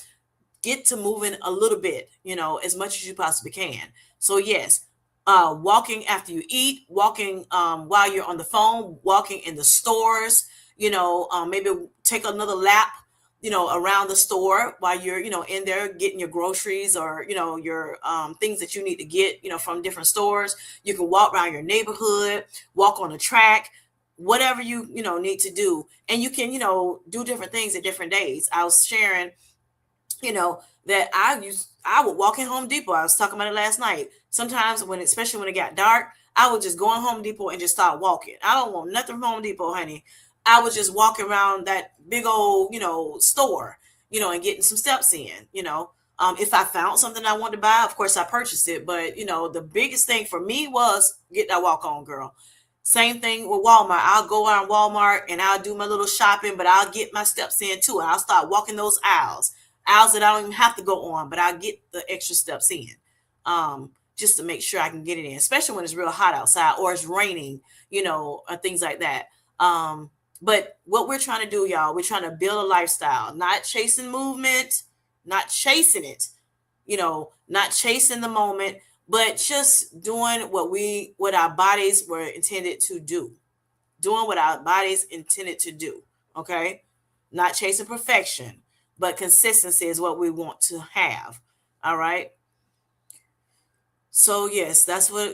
Get to moving a little bit, as much as you possibly can. So yes, walking after you eat, walking while you're on the phone, walking in the stores, maybe take another lap, around the store while you're, in there getting your groceries or, your things that you need to get, from different stores. You can walk around your neighborhood, walk on a track, whatever you, need to do. And you can, do different things at different days. I was sharing, that I would walk in Home Depot. I was talking about it last night. Sometimes especially when it got dark, I would just go in Home Depot and just start walking. I don't want nothing from Home Depot, honey. I was just walking around that big old, store, and getting some steps in, if I found something I wanted to buy, of course I purchased it. But, the biggest thing for me was get that walk on, girl. Same thing with Walmart. I'll go around Walmart and I'll do my little shopping, but I'll get my steps in too. I'll start walking those aisles that I don't even have to go on, but I'll get the extra steps in, just to make sure I can get it in, especially when it's real hot outside or it's raining, or things like that. But what we're trying to do, y'all, we're trying to build a lifestyle, not chasing movement, not chasing it, not chasing the moment, but just doing what our bodies were intended to do, doing what our bodies intended to do. Okay. Not chasing perfection, but consistency is what we want to have. All right. So yes, that's what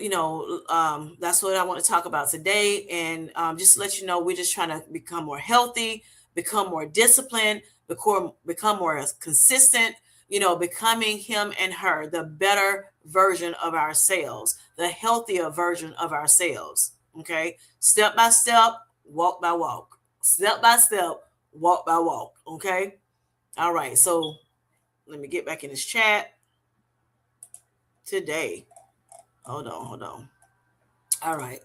that's what I want to talk about today, and just to let you know, we're just trying to become more healthy, become more disciplined, become more consistent. Becoming him and her, the better version of ourselves, the healthier version of ourselves. Okay, step by step, walk by walk, step by step, walk by walk. Okay, all right. So let me get back in this chat today. Hold on. All right.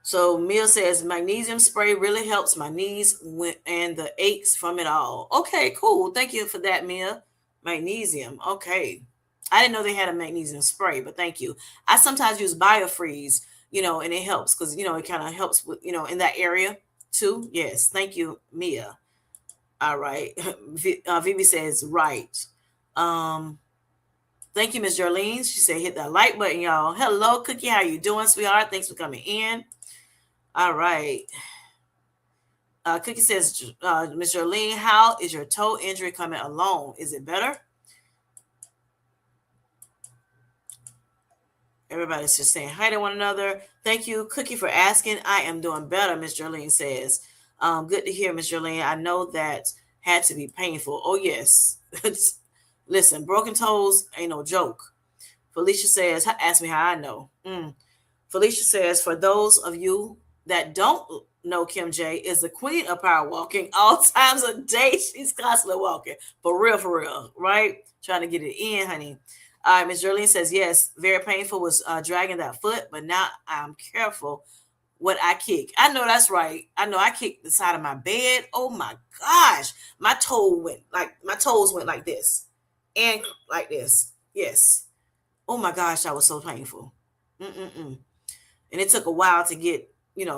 So Mia says magnesium spray really helps my knees and the aches from it all. Okay, cool. Thank you for that, Mia. Magnesium. Okay. I didn't know they had a magnesium spray, but thank you. I sometimes use Biofreeze, and it helps because, it kind of helps with, in that area too. Yes. Thank you, Mia. All right. Vivi says, right. Thank you, Miss Jolene. She said, hit that like button, y'all. Hello, Cookie. How you doing, sweetheart? Thanks for coming in. All right. Cookie says, Miss Jolene, how is your toe injury coming along? Is it better? Everybody's just saying hi to one another. Thank you, Cookie, for asking. I am doing better, Miss Jolene says. Good to hear, Miss Jolene. I know that had to be painful. Oh, yes. Listen, broken toes ain't no joke. Felicia says, ask me how I know. Felicia says, for those of you that don't know, Kim J is the queen of power walking all times of day. She's constantly walking. For real, right? Trying to get it in, honey. All right, Miss Jolene says, yes, very painful was dragging that foot, but now I'm careful what I kick. I know that's right. I know I kicked the side of my bed. Oh my gosh. My toes went like this and like this. Yes. Oh my gosh, that was so painful. And it took a while to get,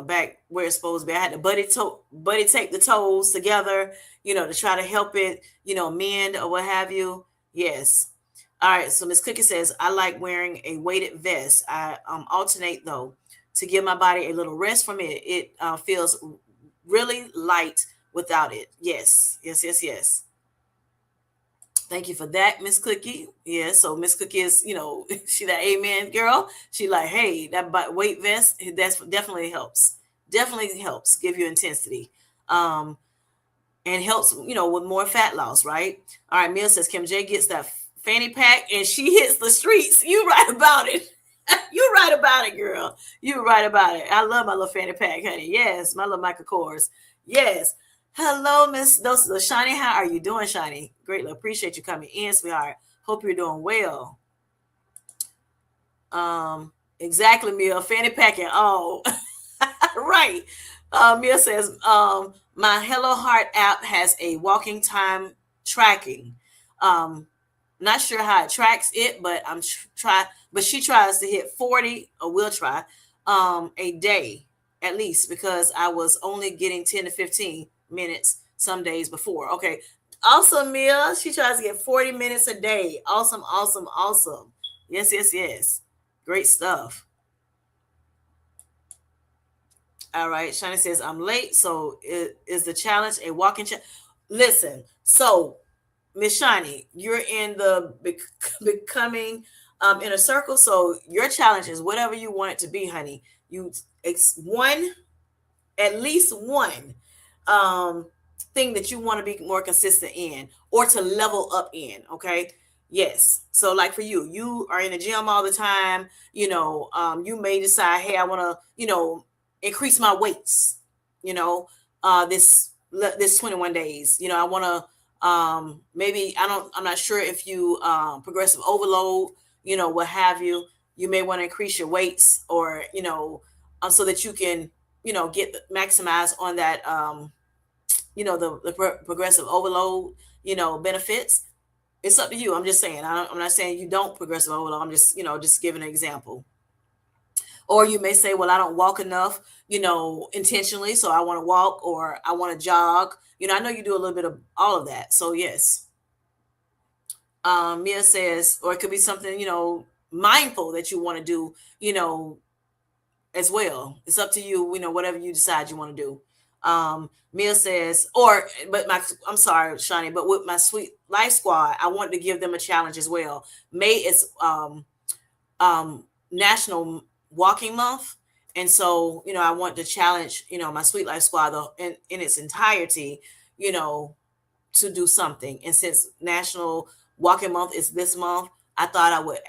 back where it's supposed to be. I had to buddy tape the toes together, to try to help it, mend or what have you. Yes. All right. So Miss Cookie says, I like wearing a weighted vest. I alternate though to give my body a little rest from it. It feels really light without it. Yes, yes, yes, yes. Thank you for that, Miss Cookie. Yeah, so Miss Cookie is, she that amen girl. She like, hey, that weight vest, that's definitely helps. Definitely helps give you intensity. And helps, with more fat loss, right? All right, Mia says Kim J gets that fanny pack and she hits the streets. You right about it. You right about it, girl. You right about it. I love my little fanny pack, honey. Yes, my little Michael Kors. Yes. Hello, Miss Shiny. How are you doing, Shiny? Greatly appreciate you coming in, sweetheart. Hope you're doing well. Exactly, Mia. Fanny pack and all. Right. Mia says, my Hello Heart app has a walking time tracking. Um, Not sure how it tracks it, but but she tries to hit 40, or will try, a day at least, because I was only getting 10 to 15 minutes some days before. Okay. Awesome, Mia. She tries to get 40 minutes a day. Awesome, awesome, awesome. Yes, yes, yes. Great stuff. All right. Shani says, I'm late. So is the challenge a walking challenge? Listen, so Miss Shani, you're in the becoming inner circle. So your challenge is whatever you want it to be, honey. You one, at least one um thing that you want to be more consistent in or to level up in. Okay. Yes. So like for you, you are in the gym all the time. You may decide, hey, I want to, increase my weights, you know this 21 days. I want to, maybe I'm not sure if you progressive overload, what have you. You may want to increase your weights, or so that you can, get maximize on that, the progressive overload, benefits. It's up to you. I'm just saying. I'm not saying you don't progressive overload. I'm just, just giving an example. Or you may say, well, I don't walk enough, intentionally, so I want to walk, or I want to jog. I know you do a little bit of all of that. So yes. Mia says, or it could be something, mindful that you want to do, as well. It's up to you, whatever you decide you want to do. Mia says, I'm sorry, Shani, but with my Sweet Life Squad, I want to give them a challenge as well. May is National Walking Month. And so, I want to challenge, my Sweet Life Squad though, in its entirety, you know, to do something. And since National Walking Month is this month, I thought I would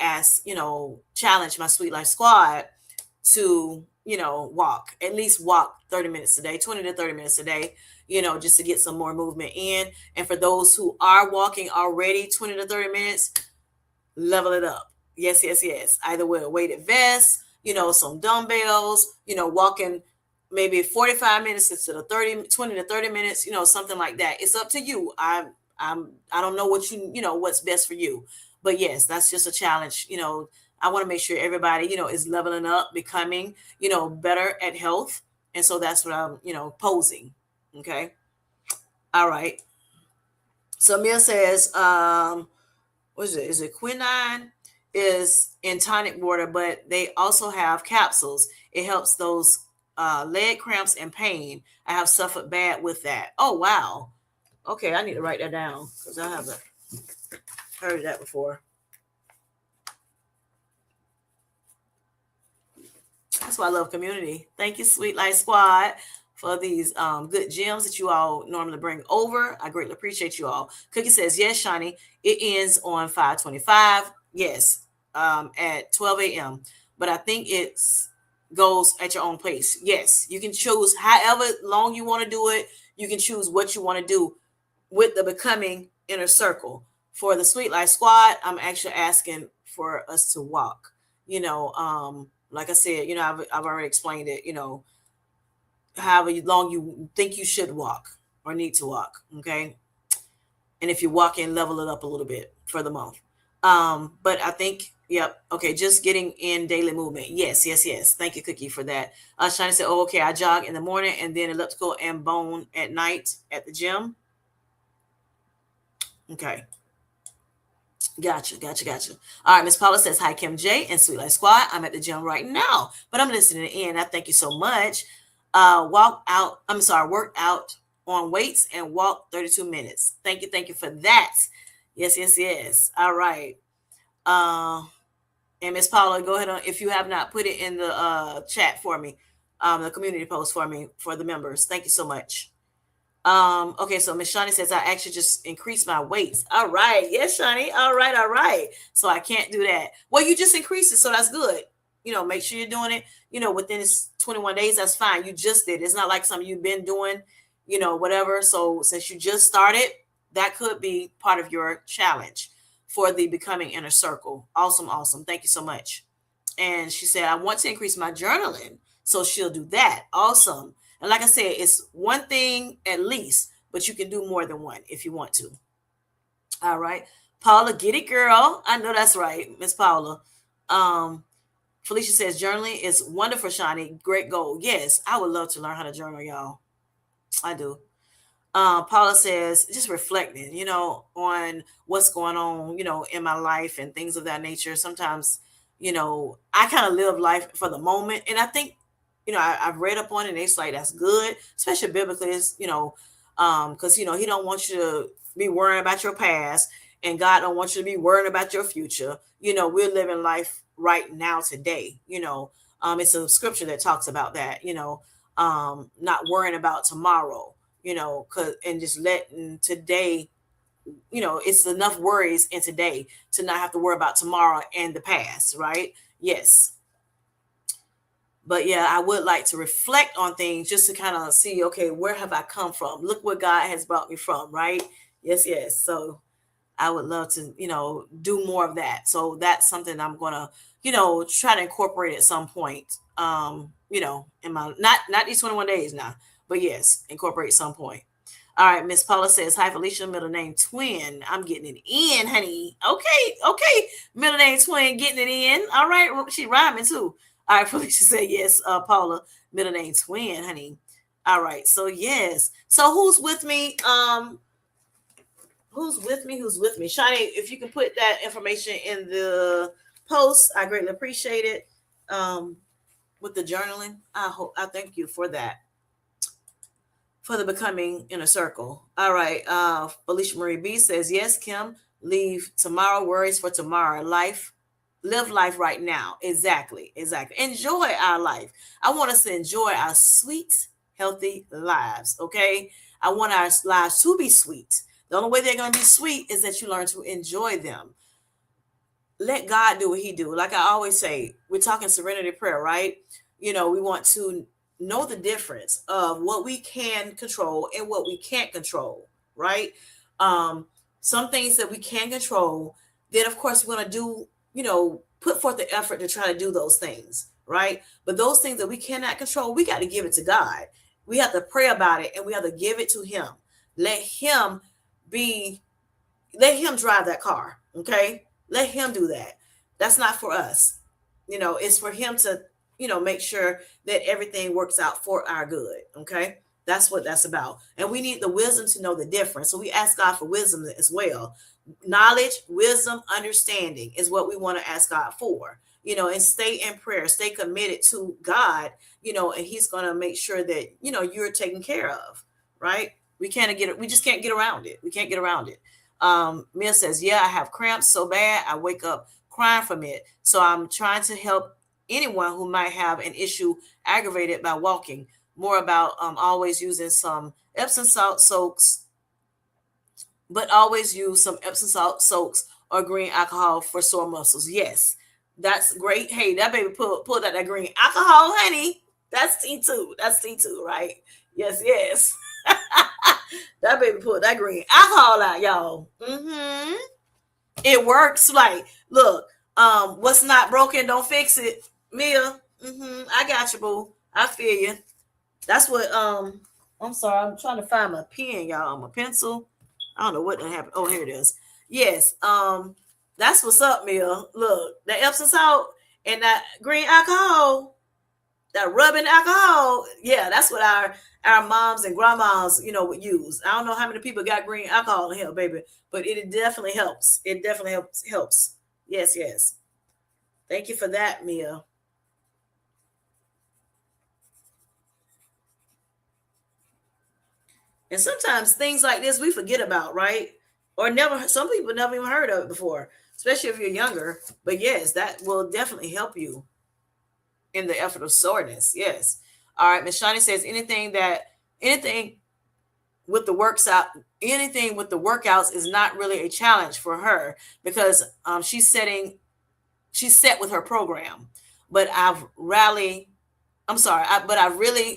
challenge my Sweet Life Squad to, walk, at least walk 30 minutes a day, 20 to 30 minutes a day, just to get some more movement in. And for those who are walking already 20 to 30 minutes, level it up. Yes, yes, yes. Either with a weighted vest, some dumbbells, walking maybe 45 minutes instead of 20 to 30 minutes, something like that. It's up to you. I don't know what's best for you. But yes, that's just a challenge. I want to make sure everybody, is leveling up, becoming, better at health. And so that's what I'm, posing. Okay. All right. So Mia says, what is it? Is it quinine? Is in tonic water, but they also have capsules. It helps those leg cramps and pain. I have suffered bad with that. Oh wow. Okay, I need to write that down because I haven't heard that before. That's why I love community. Thank you, Sweet Life Squad, for these good gems that you all normally bring over. I greatly appreciate you all. Cookie says, yes, Shiny. It ends on 5:25. Yes, at 12 a.m. But I think it's goes at your own pace. Yes, you can choose however long you want to do it. You can choose what you want to do with the becoming inner circle. For the Sweet Life Squad, I'm actually asking for us to walk. Like I said, I've already explained it. However long you think you should walk or need to walk. Okay, and if you walk in, level it up a little bit for the month. But I think, yep, okay, just getting in daily movement. Yes, yes, yes. Thank you, Cookie, for that. Shiny said, oh, okay, I jog in the morning and then elliptical and bone at night at the gym. Okay. Gotcha. All right, Miss Paula says, hi, Kim J and Sweet Life Squad. I'm at the gym right now, but I'm listening in. I thank you so much. Work out on weights and walk 32 minutes. Thank you for that. Yes. All right. Uh, and Miss Paula, go ahead on if you have not put it in the chat for me, the community post for me for the members. Thank you so much. Okay, so Miss Shawnee says I actually just increased my weights. All right, yes, Shawnee. All right. So I can't do that. Well, you just increased it, so that's good. Make sure you're doing it. Within this 21 days, that's fine. You just did. It's not like something you've been doing. Whatever. So since you just started, that could be part of your challenge for the becoming inner circle. Awesome. Thank you so much. And she said I want to increase my journaling, so she'll do that. Awesome. And like I said, it's one thing at least, but you can do more than one if you want to. All right. Paula, get it, girl. I know that's right, Miss Paula. Um, Felicia says journaling is wonderful, Shawnee. Great goal. Yes, I would love to learn how to journal, y'all. I do. Paula says, just reflecting, on what's going on, in my life and things of that nature. Sometimes, I kind of live life for the moment. And I think, I've read up on it and it's like, that's good, especially biblically, because, he don't want you to be worrying about your past and God don't want you to be worrying about your future. We're living life right now today, it's a scripture that talks about that, not worrying about tomorrow, and just letting today, it's enough worries in today to not have to worry about tomorrow and the past, right? Yes. But yeah, I would like to reflect on things just to kind of see, okay, where have I come from? Look where God has brought me from, right? Yes. So I would love to, do more of that. So that's something I'm gonna, try to incorporate at some point. In my not these 21 days now, but yes, incorporate some point. All right, Miss Paula says, hi, Felicia, middle name twin. I'm getting it in, honey. Okay. Middle name twin, getting it in. All right, she rhyming too. All right, Felicia said, yes, Paula, middle name twin, honey. All right, so yes. So who's with me? Who's with me? Shani, if you can put that information in the post, I greatly appreciate it. With the journaling, I thank you for that, for the becoming inner circle. All right. Felicia Marie B says, yes, Kim, leave tomorrow worries for tomorrow. Live life right now. Exactly. Enjoy our life. I want us to enjoy our sweet, healthy lives. Okay. I want our lives to be sweet. The only way they're going to be sweet is that you learn to enjoy them. Let God do what he do. Like I always say, we're talking serenity prayer, right? We want to know the difference of what we can control and what we can't control, right? Some things that we can control, then of course we're going to do, put forth the effort to try to do those things, right? But those things that we cannot control, we got to give it to God. We have to pray about it and we have to give it to him. Let him be, let him drive that car. Okay. Let him do that. That's not for us. It's for him to, make sure that everything works out for our good. Okay. That's what that's about. And we need the wisdom to know the difference. So we ask God for wisdom as well. Knowledge, wisdom, understanding is what we want to ask God for, and stay in prayer, stay committed to God, and he's going to make sure that, you're taken care of, right? We just can't get around it. We can't get around it. Mia says, yeah, I have cramps so bad. I wake up crying from it. So I'm trying to help anyone who might have an issue aggravated by walking. More about always using some Epsom salt soaks, but always use some Epsom salt soaks or green alcohol for sore muscles. Yes, that's great. Hey, that baby pulled out that green alcohol, honey. That's T2. That's T2, right? Yes. That baby pulled that green alcohol out, y'all. It works. Like, look, what's not broken, don't fix it. Mia, I got you, boo. I feel you. That's what. I'm sorry. I'm trying to find my pen, y'all. My pencil. I don't know what happened. Oh, here it is. Yes. That's what's up, Mia. Look, that Epsom salt and that green alcohol. That rubbing alcohol, yeah, that's what our moms and grandmas, would use. I don't know how many people got green alcohol in here, baby, but it definitely helps. It definitely helps. Yes, yes. Thank you for that, Mia. And sometimes things like this we forget about, right? Or never. Some people never even heard of it before, especially if you're younger. But yes, that will definitely help you in the effort of soreness. Yes. All right. Miss Shawnee says anything with the works out anything with the workouts is not really a challenge for her because she's set with her program. But I've really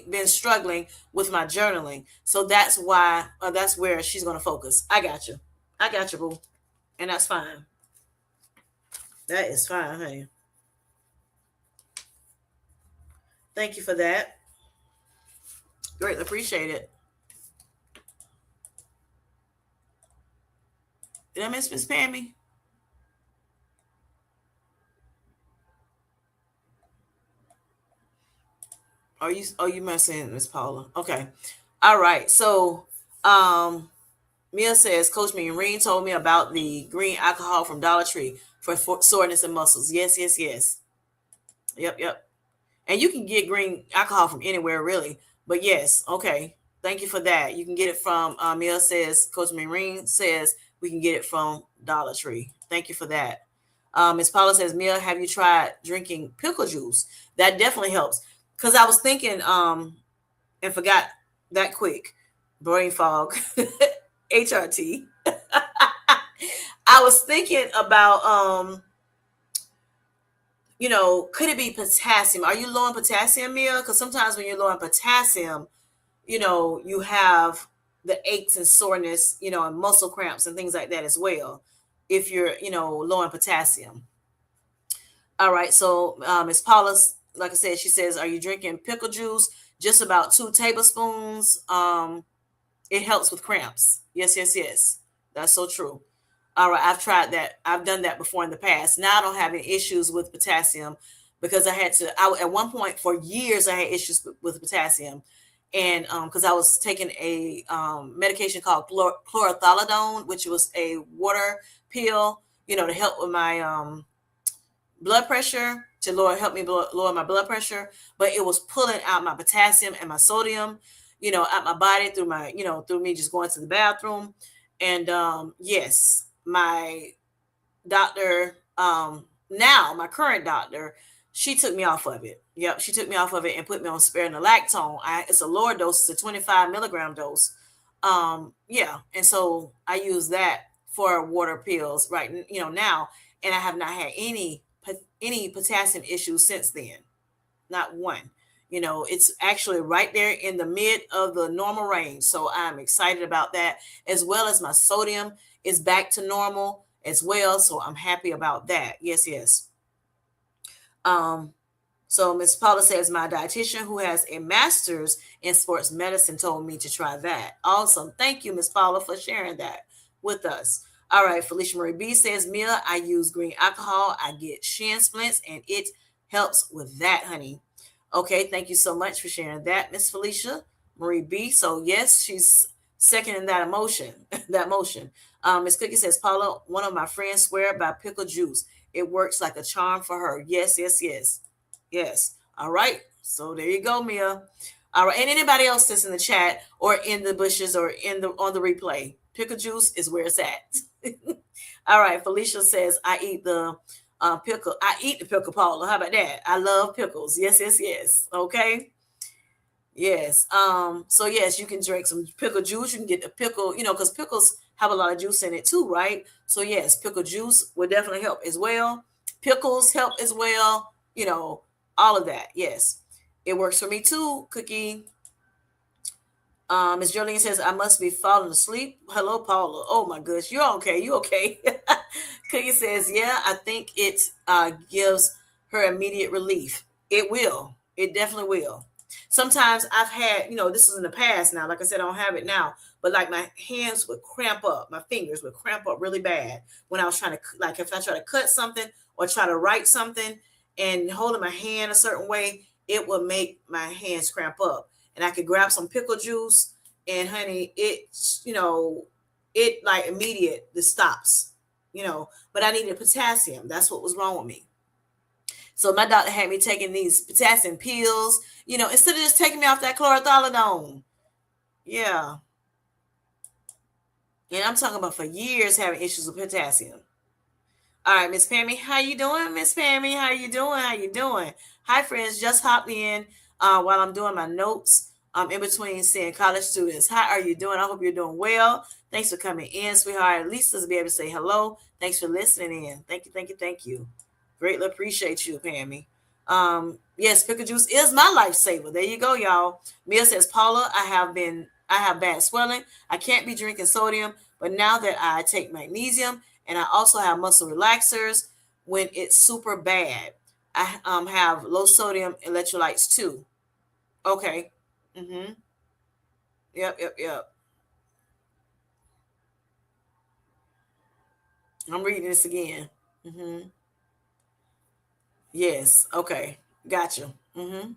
been struggling with my journaling, so that's why that's where she's going to focus. I got you, boo, and that's fine. That is fine, honey. Thank you for that. Greatly appreciate it. Did I miss Miss Pammy? You messing Miss Paula? Okay. All right. So um Mia says, Coach Marine told me about the green alcohol from Dollar Tree for soreness and muscles. Yes, yes, yes. Yep, yep. And you can get green alcohol from anywhere, really. But yes, okay. Thank you for that. You can get it from, Mia says, Coach Marine says, we can get it from Dollar Tree. Thank you for that. Miss Paula says, Mia, have you tried drinking pickle juice? That definitely helps. Because I was thinking, and forgot that quick, brain fog, HRT. I was thinking about could it be potassium? Are you low in potassium, Mia? Because sometimes when you're low in potassium, you have the aches and soreness, and muscle cramps and things like that as well. If you're, low in potassium. All right. So Miss Paula's, like I said, she says, are you drinking pickle juice? Just about 2 tablespoons. It helps with cramps. Yes, yes, yes. That's so true. All right, I've tried that. I've done that before in the past. Now I don't have any issues with potassium because I had to. At one point for years I had issues with potassium, and because I was taking a medication called chlorothalidone, which was a water pill, to help with my blood pressure, to help me lower my blood pressure, but it was pulling out my potassium and my sodium, out my body through through me just going to the bathroom. And yes, my doctor, now my current doctor, she took me off of it. Yep, she took me off of it and put me on spironolactone. It's a lower dose, it's a 25 milligram dose. Yeah, and so I use that for water pills right, now, and I have not had any potassium issues since then. Not one. It's actually right there in the mid of the normal range. So I'm excited about that, as well as my sodium is back to normal as well. So I'm happy about that. Yes, yes. Um, so Miss Paula says my dietitian who has a master's in sports medicine told me to try that. Awesome. Thank you, Miss Paula, for sharing that with us. All right, Felicia Marie B says, Mia, I use green alcohol. I get shin splints and it helps with that, honey. Okay, thank you so much for sharing that, Miss Felicia Marie B. So yes, she's seconding that emotion, that motion. Miss Cookie says, Paula, one of my friends swear by pickle juice. It works like a charm for her. Yes, yes, yes. Yes. All right. So there you go, Mia. All right. And anybody else that's in the chat or in the bushes or in the on the replay, pickle juice is where it's at. All right. Felicia says, I eat the pickle. I eat the pickle, Paula. How about that? I love pickles. Yes, yes, yes. Okay. Yes. So yes, you can drink some pickle juice. You can get the pickle, because pickles have a lot of juice in it too, right? So yes, pickle juice would definitely help as well. Pickles help as well, all of that. Yes. It works for me too, Cookie. Miss Jolene says, I must be falling asleep. Hello, Paula. Oh my goodness. You're okay. You okay? Cookie says, yeah, I think it gives her immediate relief. It will. It definitely will. Sometimes I've had, this is in the past now. Like I said, I don't have it now. But like my hands would cramp up. My fingers would cramp up really bad when I was trying to, like if I try to cut something or try to write something and holding my hand a certain way, it would make my hands cramp up. And I could grab some pickle juice, and honey, it like immediate the stops, But I needed potassium. That's what was wrong with me. So my doctor had me taking these potassium pills, instead of just taking me off that chlorothalidone. Yeah. And I'm talking about for years having issues with potassium. All right, Miss Pammy, how you doing? Miss Pammy, how you doing? How you doing? Hi, friends. Just hopped in while I'm doing my notes. In between seeing college students. How are you doing? I hope you're doing well. Thanks for coming in, sweetheart. At least let's be able to say hello. Thanks for listening in. Thank you, thank you, thank you. Greatly appreciate you, Pammy. Yes, pickle juice is my lifesaver. There you go, y'all. Mia says, Paula, I have bad swelling. I can't be drinking sodium, but now that I take magnesium and I also have muscle relaxers when it's super bad. I have low sodium electrolytes too. Okay. Mm-hmm. Yep, yep, yep. I'm reading this again. Mm-hmm. Yes. Okay. Gotcha. Mm-hmm.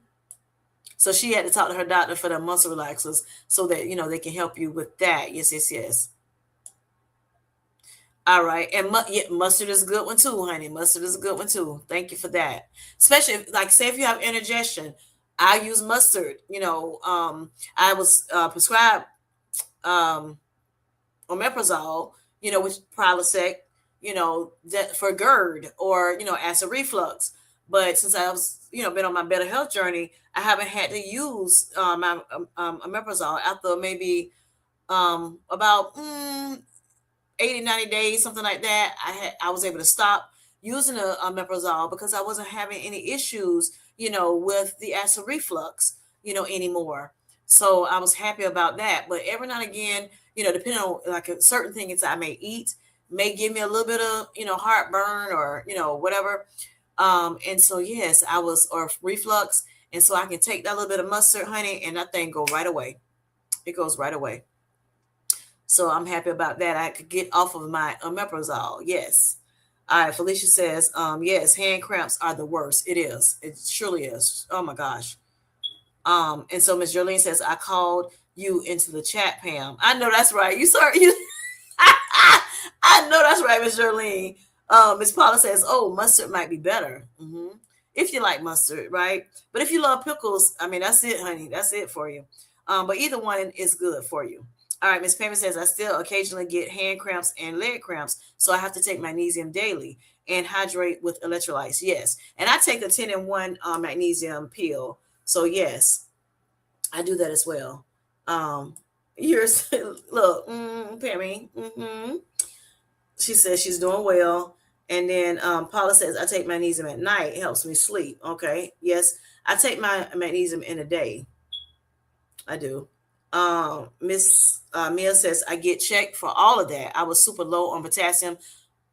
So she had to talk to her doctor for the muscle relaxers so that they can help you with that. Yes, yes, yes. All right, and yeah, mustard is a good one too, honey. Mustard is a good one too. Thank you for that. Especially like say if you have indigestion, I use mustard. I was prescribed um, omeprazole, which Prilosec, that for GERD or acid reflux. But since I was been on my better health journey, I haven't had to use my omeprazole after maybe about 80, 90 days, something like that. I was able to stop using a omeprazole because I wasn't having any issues, with the acid reflux, anymore. So I was happy about that. But every now and again, depending on like a certain things I may eat, may give me a little bit of, heartburn or, whatever. And so yes, I was or reflux. And so I can take that little bit of mustard, honey, and that thing go right away. It goes right away. So I'm happy about that. I could get off of my omeprazole. Yes. All right. Felicia says, yes, hand cramps are the worst. It is. It surely is. Oh my gosh. And so Miss Jolene says, I called you into the chat, Pam. I know that's right. You sorry. You I know that's right, Miss Jolene. Miss Paula says, oh, mustard might be better. If you like mustard, right? But if you love pickles, I mean, that's it, honey. That's it for you. But either one is good for you. All right, Miss Pamela says, I still occasionally get hand cramps and leg cramps, so I have to take magnesium daily and hydrate with electrolytes. Yes. And I take a 10 in 1 magnesium pill. So, yes, I do that as well. Yours, look, Pammy, she says she's doing well. And then Paula says, I take magnesium at night. It helps me sleep. Okay. Yes, I take my magnesium in a day. I do. Miss Mia says, I get checked for all of that. I was super low on potassium,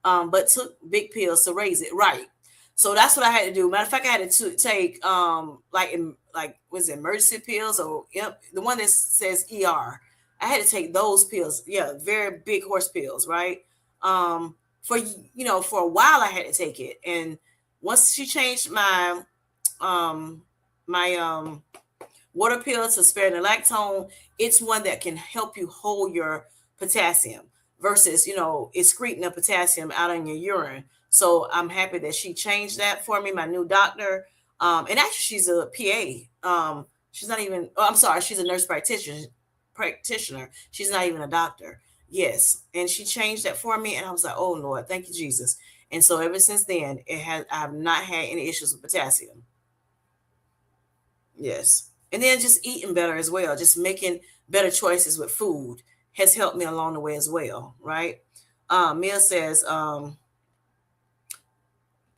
but took big pills to raise it. Right. So that's what I had to do. Matter of fact, I had to take was it emergency pills or yep, the one that says ER. I had to take those pills. Yeah, very big horse pills, right? For for a while I had to take it. And once she changed um my water pill to spare the lactone, it's one that can help you hold your potassium versus, excreting the potassium out in your urine. So I'm happy that she changed that for me, my new doctor. And actually she's a PA. She's not even, oh, I'm sorry, she's a nurse practitioner. She's not even a doctor. Yes. And she changed that for me. And I was like, oh Lord, thank you, Jesus. And so ever since then, I have not had any issues with potassium. Yes. And then just eating better as well, just making better choices with food has helped me along the way as well, right? Mia says,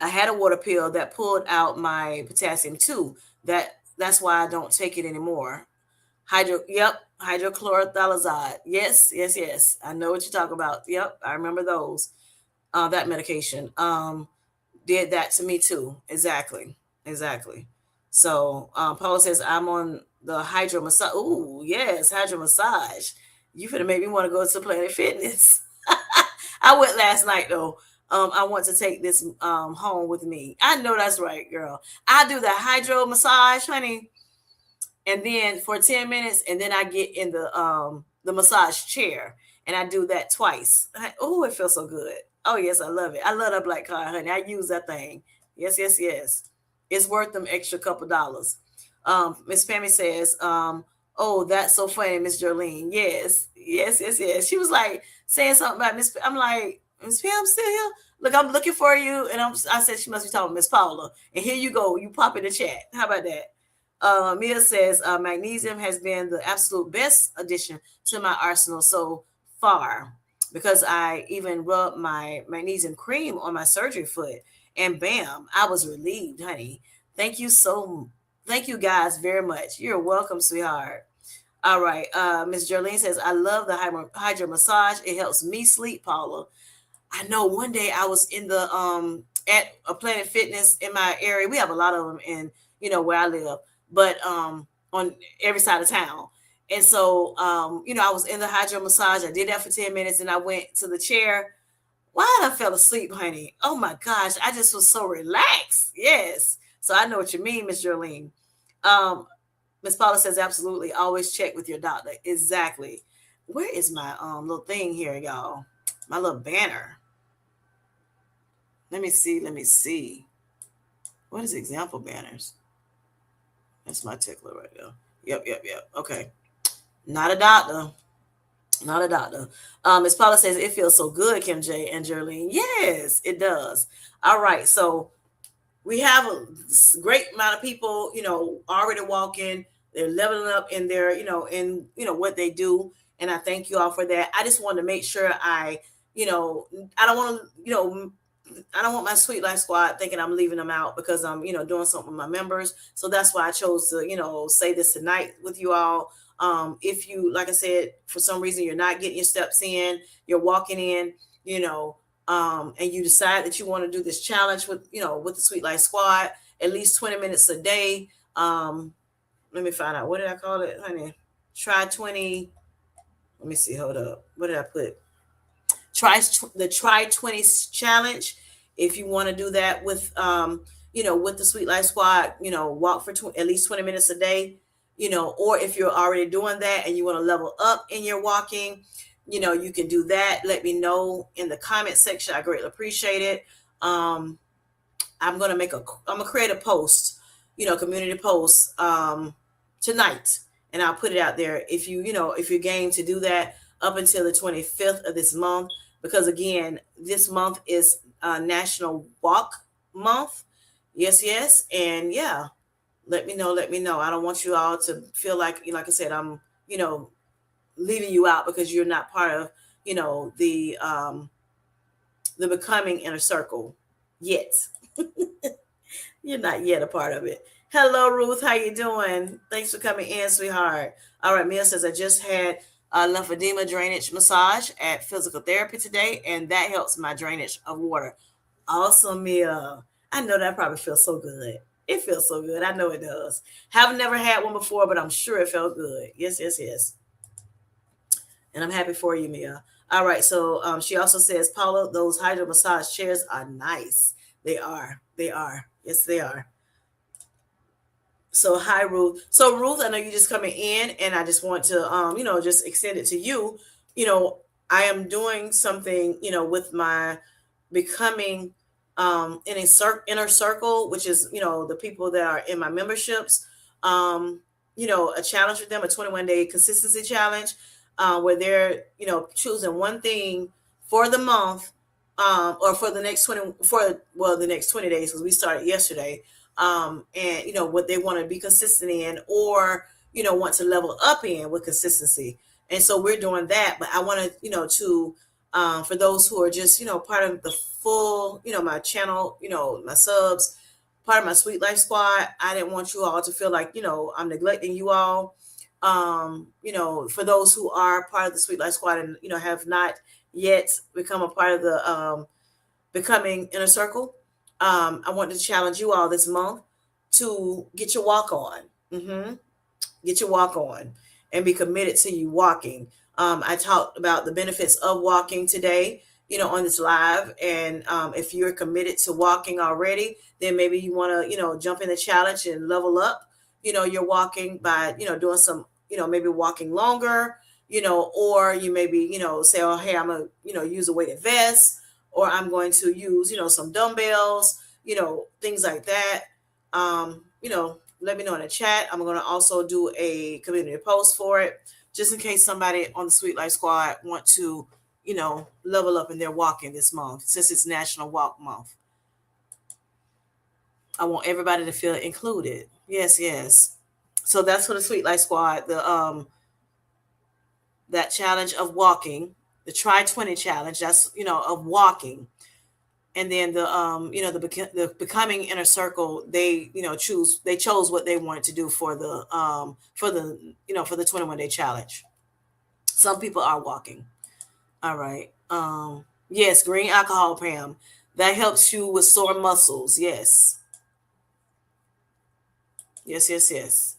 I had a water pill that pulled out my potassium too. That's why I don't take it anymore. Hydrochlorothalazide. Yes, yes, yes. I know what you're talking about. Yep, I remember those. That medication. Did that to me too. Exactly. Exactly. So Paula says I'm on the hydro massage. Oh, yes, hydro massage. You finna make me want to go to Planet Fitness. I went last night though. I want to take this home with me. I know that's right, girl. I do the hydro massage, honey, and then for 10 minutes, and then I get in the massage chair and I do that twice. Oh, it feels so good. Oh yes, I love it. I love that black card, honey. I use that thing. Yes, yes, yes. It's worth them extra couple dollars. Miss Pammy says, oh, that's so funny, Miss Jolene. Yes, yes, yes, yes. She was like saying something about Miss. I'm like, Miss Pam still here? Look, I'm looking for you, and I said she must be talking Miss Paula. And here you go, you pop in the chat. How about that? Mia says magnesium has been the absolute best addition to my arsenal so far because I even rubbed my magnesium cream on my surgery foot, and bam, I was relieved, honey. Thank you so. Thank you guys very much. You're welcome, sweetheart. All right. Miss Jolene says, I love the hydro massage. It helps me sleep, Paula. I know one day I was in the at a Planet Fitness in my area. We have a lot of them in, where I live, but on every side of town. And so I was in the hydro massage. I did that for 10 minutes and I went to the chair. Why did I fell asleep, honey? Oh my gosh, I just was so relaxed. Yes. So I know what you mean, Miss Jolene. Um, Miss Paula says absolutely. Always check with your doctor. Exactly. Where is my little thing here, y'all? My little banner. Let me see. Let me see. What is example banners? That's my tickler right there. Yep, yep, yep. Okay. Not a doctor. Not a doctor. Miss Paula says it feels so good, Kim J and Jerlene. Yes, it does. All right. So we have a great amount of people, already walking. They're leveling up in their, in what they do, and I thank you all for that. I just want to make sure I don't want to, I don't want my Sweet Life Squad thinking I'm leaving them out because I'm, doing something with my members. So that's why I chose to, say this tonight with you all. If you, like I said, for some reason you're not getting your steps in, you're walking in, and you decide that you want to do this challenge with, with the Sweet Life Squad, at least 20 minutes a day. Let me find out. What did I call it, honey? Try 20. Let me see. Hold up. What did I put? Try 20 challenge. If you want to do that with with the Sweet Life Squad, walk for at least 20 minutes a day, or if you're already doing that and you want to level up in your walking, you can do that. Let me know in the comment section. I greatly appreciate it. I'm gonna create a post, community post tonight, and I'll put it out there if if you're game to do that up until the 25th of this month, because again, this month is National Walk Month. Yes, yes, and yeah, let me know. Let me know. I don't want you all to feel like I said, I'm leaving you out because you're not part of the becoming inner circle yet. You're not yet a part of it. Hello, Ruth. How you doing? Thanks for coming in, sweetheart. All right, Mia says I just had a lymphedema drainage massage at physical therapy today, and that helps my drainage of water. Awesome, Mia. I know that probably feels so good. It feels so good. I know it does. Have never had one before, but I'm sure it felt good. Yes, yes, yes. And I'm happy for you, Mia. All right. So she also says, Paula, those hydro massage chairs are nice. They are. They are. Yes, they are. So hi, Ruth. So Ruth, I know you just coming in, and I just want to just extend it to you. I am doing something, with my becoming in a inner circle, which is, the people that are in my memberships. A challenge with them, a 21-day consistency challenge, where they're, choosing one thing for the month, or for the next 20 days, because we started yesterday, and what they want to be consistent in, or want to level up in with consistency. And so we're doing that. But I want to to for those who are just part of the full my channel, my subs, part of my Sweet Life Squad, I didn't want you all to feel like I'm neglecting you all. For those who are part of the Sweet Life Squad and have not yet become a part of the becoming inner circle, I want to challenge you all this month to get your walk on. Get your walk on and be committed to you walking. I talked about the benefits of walking today, on this live. And if you're committed to walking already, then maybe you want to, jump in the challenge and level up, you're walking by, doing some, maybe walking longer, or you maybe, say, oh, hey, I'm going to, use a weighted vest, or I'm going to use, some dumbbells, things like that. Let me know in the chat. I'm going to also do a community post for it, just in case somebody on the Sweet Life Squad want to, level up in their walking this month, since it's National Walk Month. I want everybody to feel included. Yes, yes. So that's for the Sweet Life Squad. The that challenge of walking, the Try 20 challenge. That's of walking, and then the the becoming inner circle. They chose what they wanted to do for the for the 21-day challenge. Some people are walking. All right. Yes, green alcohol, Pam. That helps you with sore muscles. Yes. Yes, yes, yes.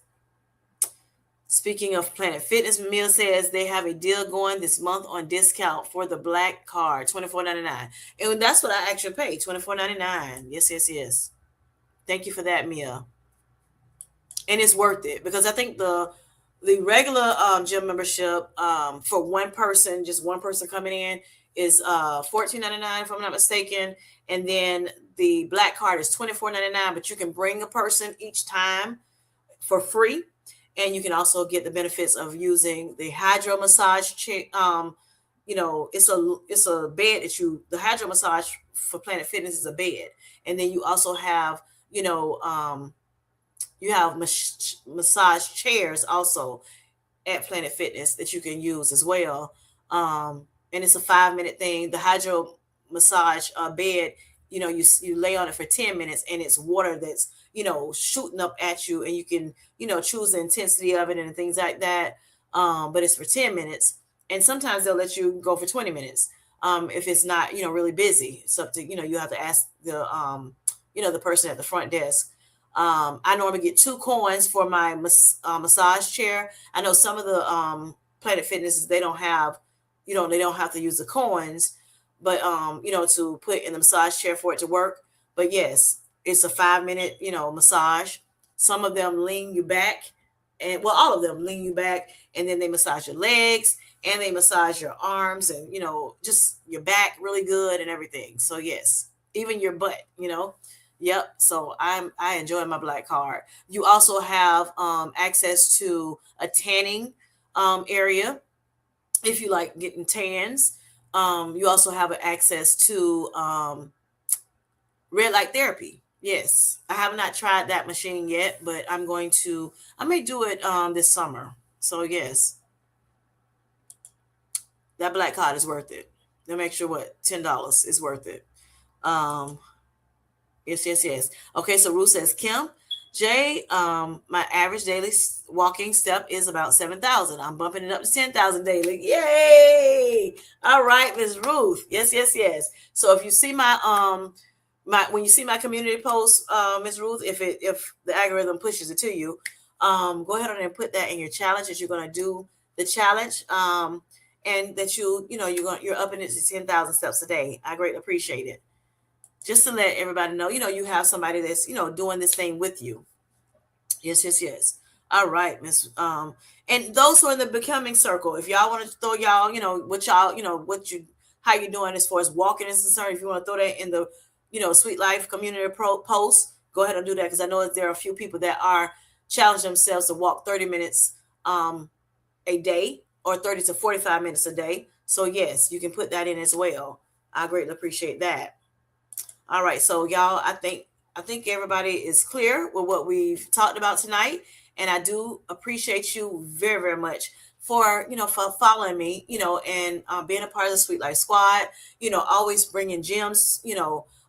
Speaking of Planet Fitness, Mia says they have a deal going this month on discount for the black card, $24.99. And that's what I actually paid, $24.99. Yes, yes, yes. Thank you for that, Mia. And it's worth it, because I think the regular gym membership for one person, just one person coming in, is $14.99 if I'm not mistaken, and then the black card is $24.99. But you can bring a person each time for free, and you can also get the benefits of using the hydro massage chair. It's a bed that the hydro massage for Planet Fitness is a bed, and then you also have you have massage chairs also at Planet Fitness that you can use as well. And it's a 5-minute thing. The hydro massage bed, you lay on it for 10 minutes, and it's water that's, shooting up at you, and you can, choose the intensity of it and things like that. But it's for 10 minutes. And sometimes they'll let you go for 20 minutes if it's not, really busy. It's up to, you have to ask the person at the front desk. I normally get 2 coins for my massage chair. I know some of the Planet Fitnesses, they don't have, they don't have to use the coins, but to put in the massage chair for it to work. But yes, it's a 5-minute, massage. Some of them lean you back, and well, all of them lean you back, and then they massage your legs, and they massage your arms, and just your back really good and everything. So yes, even your butt. Yep. So I enjoy my black card. You also have access to a tanning area if you like getting tans. You also have access to red light therapy. Yes, I have not tried that machine yet, but I'm going to. I may do it this summer. So yes, that black card is worth it. That makes sure what $10 is worth it. Um, Yes, yes, yes. Okay, so Ruth says, Kim, Jay, my average daily walking step is about 7,000. I'm bumping it up to 10,000 daily. Yay! All right, Miss Ruth. Yes, yes, yes. So if you see when you see my community post, Miss Ruth, if the algorithm pushes it to you, go ahead and put that in your challenge that you're going to do the challenge, and that you're upping it to 10,000 steps a day. I greatly appreciate it, just to let everybody know, you have somebody that's, doing this thing with you. Yes, yes, yes. All right, Miss. And those who are in the becoming circle, if y'all want to throw y'all, what y'all, how you doing as far as walking is concerned. If you want to throw that in the, Sweet Life community post, go ahead and do that, because I know that there are a few people that are challenging themselves to walk 30 minutes a day, or 30 to 45 minutes a day. So yes, you can put that in as well. I greatly appreciate that. All right, so y'all, I think everybody is clear with what we've talked about tonight, and I do appreciate you very, very much for for following me, and being a part of the Sweet Life Squad. Always bringing gems.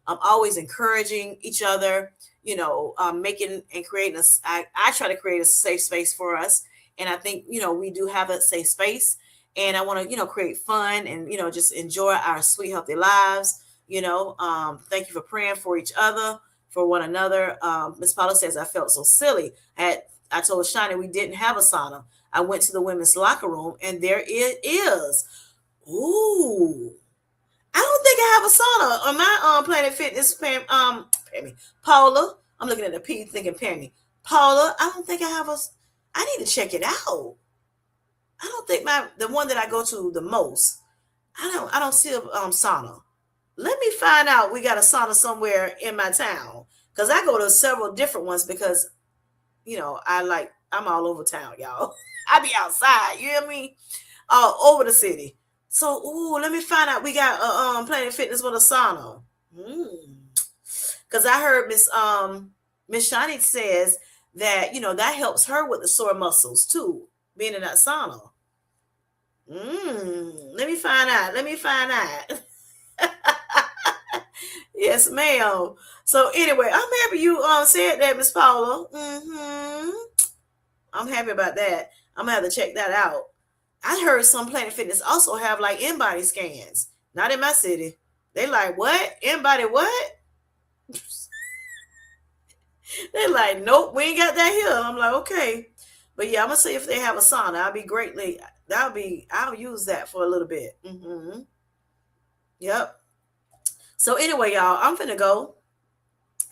Always encouraging each other. Making and creating I try to create a safe space for us, and I think we do have a safe space, and I want to create fun and just enjoy our sweet healthy lives. Thank you for praying for each other, for one another. Miss Paula says, I felt so silly. I told Shani we didn't have a sauna. I went to the women's locker room, and there it is. Ooh, I don't think I have a sauna on my Planet Fitness. Pammy, Paula. I'm looking at the P, thinking Pammy, Paula. I don't think I have a. I need to check it out. I don't think the one that I go to the most. I don't see a sauna. Let me find out. We got a sauna somewhere in my town because I go to several different ones because I'm all over town, y'all. I be outside. You hear me? All over the city. So, let me find out. We got a Planet Fitness with a sauna. Because I heard Miss Shani says that that helps her with the sore muscles too, being in that sauna. Let me find out. Let me find out. Yes, ma'am. So anyway, I'm happy you said that, Miss Paula. I'm happy about that. I'm gonna have to check that out. I heard some Planet Fitness also have like in-body scans. Not in my city. They like, what? In-body what? They like, nope, we ain't got that here. I'm like, okay. But yeah, I'm gonna see if they have a sauna. I'll use that for a little bit. Yep. So anyway, y'all, I'm finna go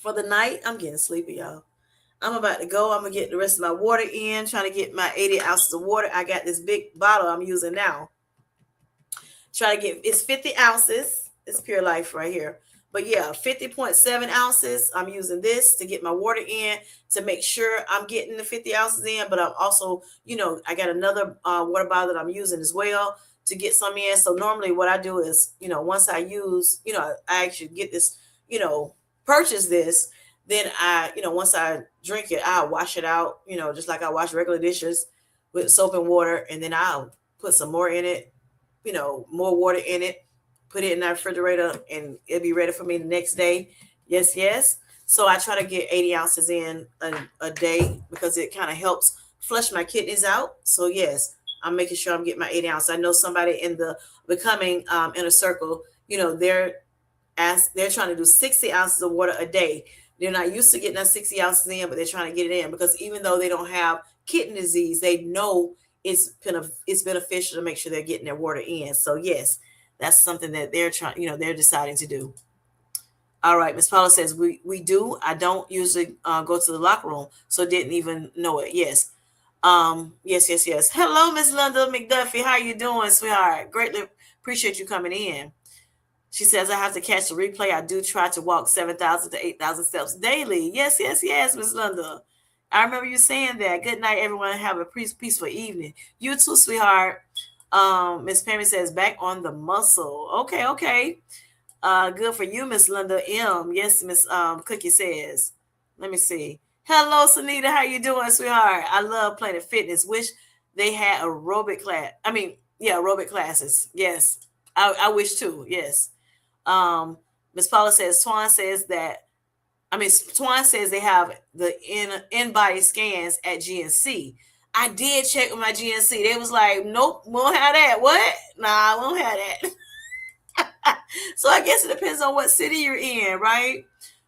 for the night. I'm getting sleepy, y'all. I'm about to go. I'm gonna get the rest of my water in, trying to get my 80 ounces of water. I got this big bottle I'm using now. Try to get it's 50 ounces. It's Pure Life right here. But yeah, 50.7 ounces. I'm using this to get my water in to make sure I'm getting the 50 ounces in. But I'm also, I got another water bottle that I'm using as well to get some in. So normally what I do is, once I use, I actually get this, purchase this, then once I drink it, I'll wash it out, just like I wash regular dishes with soap and water. And then I'll put some more in it, more water in it, put it in the refrigerator, and it'll be ready for me the next day. Yes, yes. So I try to get 80 ounces in a day because it kind of helps flush my kidneys out. So yes, I'm making sure I'm getting my 80 ounces. I know somebody in the Becoming Inner Circle, they're trying to do 60 ounces of water a day. They're not used to getting that 60 ounces in, but they're trying to get it in because even though they don't have kidney disease, they know it's beneficial to make sure they're getting their water in. So yes, that's something that they're trying, they're deciding to do. All right, Miss Paula says we do. I don't usually go to the locker room, so didn't even know it. Yes, yes, yes, yes. Hello, Miss Linda McDuffie. How you doing, sweetheart? Greatly appreciate you coming in. She says I have to catch the replay. I do try to walk 7,000 to 8,000 steps daily. Yes, yes, yes, Miss Linda. I remember you saying that. Good night, everyone. Have a peaceful evening. You too, sweetheart. Miss Pammy says back on the muscle. Okay, okay. Good for you, Miss Linda M. Yes, Miss Cookie says. Let me see. Hello, Sunita. How you doing, sweetheart? I love Planet Fitness. Wish they had aerobic class. Aerobic classes. Yes, I wish too. Yes. Miss Paula says Twan says they have the in body scans at GNC. I did check with my GNC. They was like, nope, won't have that. What? Nah, I won't have that. So I guess it depends on what city you're in, right?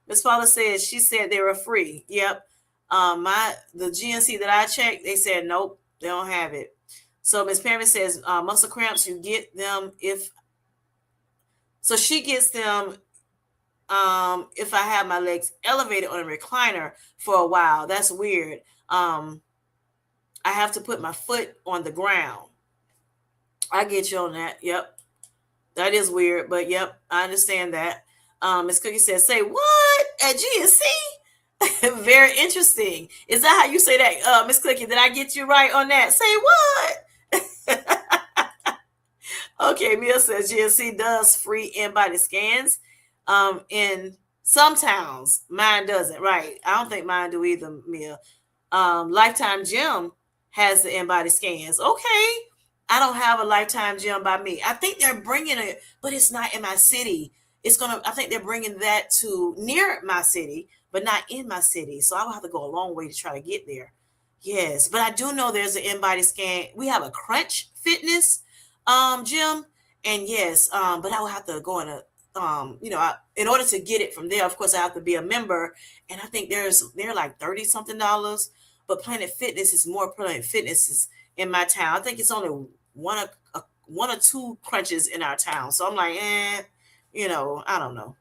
Miss Paula says she said they were free. Yep. The GNC that I checked, they said nope, they don't have it. So Miss Pammy says muscle cramps, you get them if so she gets them if I have my legs elevated on a recliner for a while. That's weird. I have to put my foot on the ground. I get you on that. Yep. That is weird, but yep, I understand that. Miss Cookie says, say what? At GNC? Very interesting. Is that how you say that, Miss Cookie? Did I get you right on that? Say what? Okay, Mia says GNC does free in-body scans. In some towns, mine doesn't. Right? I don't think mine do either, Mia. Lifetime Gym has the in-body scans. Okay, I don't have a Lifetime Gym by me. I think they're bringing it, but it's not in my city. I think they're bringing that to near my city, but not in my city. So I will have to go a long way to try to get there. Yes, but I do know there's an in-body scan. We have a Crunch Fitness gym, and yes, but I will have to go in in order to get it from there. Of course, I have to be a member, and I think they're like $30 something. But Planet Fitness is more Planet Fitness is in my town. I think it's only one or two crunches in our town. So I'm like, I don't know.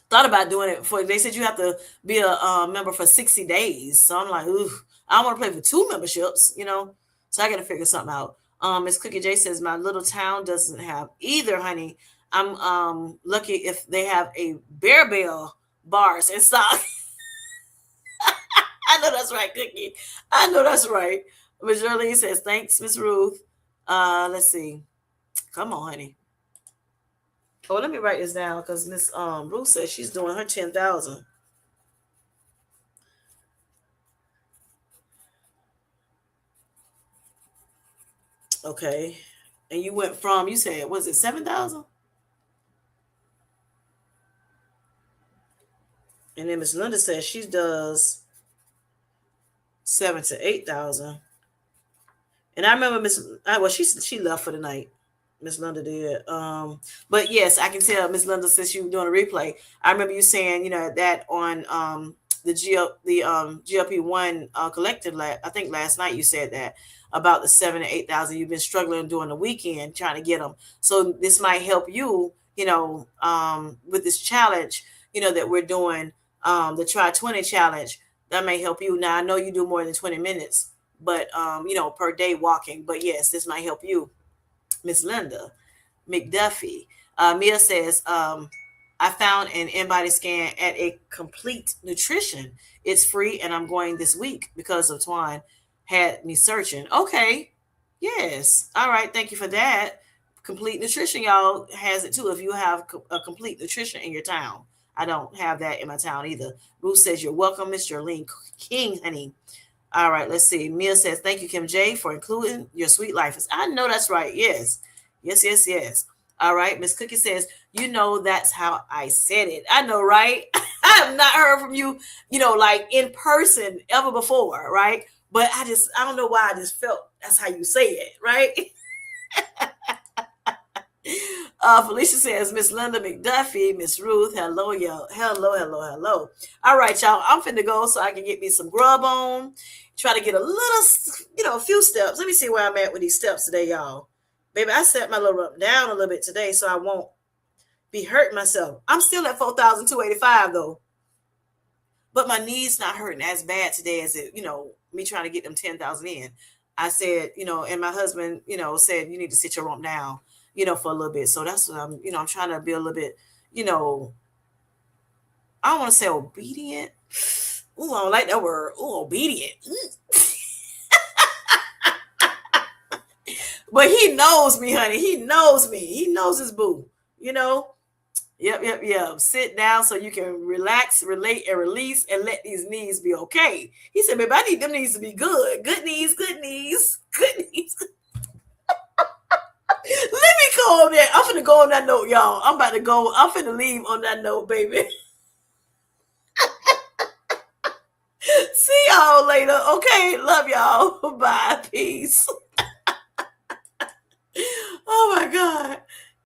Thought about doing it for. They said you have to be a member for 60 days. So I'm like, ooh, I don't want to pay for two memberships. So I got to figure something out. Miss Cookie J says my little town doesn't have either, honey. I'm lucky if they have a Bear Bell bars in stock. I know that's right, Cookie. I know that's right. Miss Jolie says thanks, Miss Ruth. Let's see. Come on, honey. Oh, let me write this down because Miss Ruth says she's doing her 10,000. Okay. And you went from, you said, was it 7,000? And then Miss Linda says she does 7 to 8,000. And I remember well, she left for the night. Miss Linda did. But yes, I can tell Miss Linda, since you were doing a replay, I remember you saying, that on the GLP-1 collective, I think last night you said that about the 7 to 8,000 you've been struggling during the weekend trying to get them. So this might help you, with this challenge, that we're doing, the Try 20 challenge. That may help you. Now I know you do more than 20 minutes, but per day walking. But yes, this might help you, Miss Linda McDuffie. Mia says, I found an in-body scan at a Complete Nutrition. It's free, and I'm going this week because of Twine had me searching. Okay. Yes. All right. Thank you for that. Complete Nutrition, y'all, has it too if you have a Complete Nutrition in your town. I don't have that in my town either. Ruth says, you're welcome, Miss Jolene King, honey. All right, let's see. Mia says, thank you, Kim J, for including your sweet life. I know that's right. Yes. Yes, yes, yes. All right. Miss Cookie says, that's how I said it. I know, right? I have not heard from you, like in person ever before, right? But I don't know why I just felt that's how you say it, right? Felicia says, Miss Linda McDuffie, Miss Ruth, hello, y'all. Hello, hello, hello. All right, y'all. I'm finna go so I can get me some grub on. Try to get a little, a few steps. Let me see where I'm at with these steps today, y'all. Baby, I set my little down a little bit today so I won't be hurting myself. I'm still at 4,285 though. But my knees not hurting as bad today as it, me trying to get them 10,000 in. I said, and my husband, said you need to sit your rump down, for a little bit. So that's what I'm trying to be a little bit, I don't want to say obedient. Ooh, I don't like that word. Ooh, obedient. But he knows me, honey. He knows me. He knows his boo, Yep. Sit down so you can relax, relate, and release, and let these knees be okay. He said, baby, I need them knees to be good. Good knees, good knees, good knees. Let me go on there. I'm finna go on that note, y'all. I'm about to go. I'm finna leave on that note, baby. See y'all later. Okay. Love y'all. Bye. Peace. Oh my God.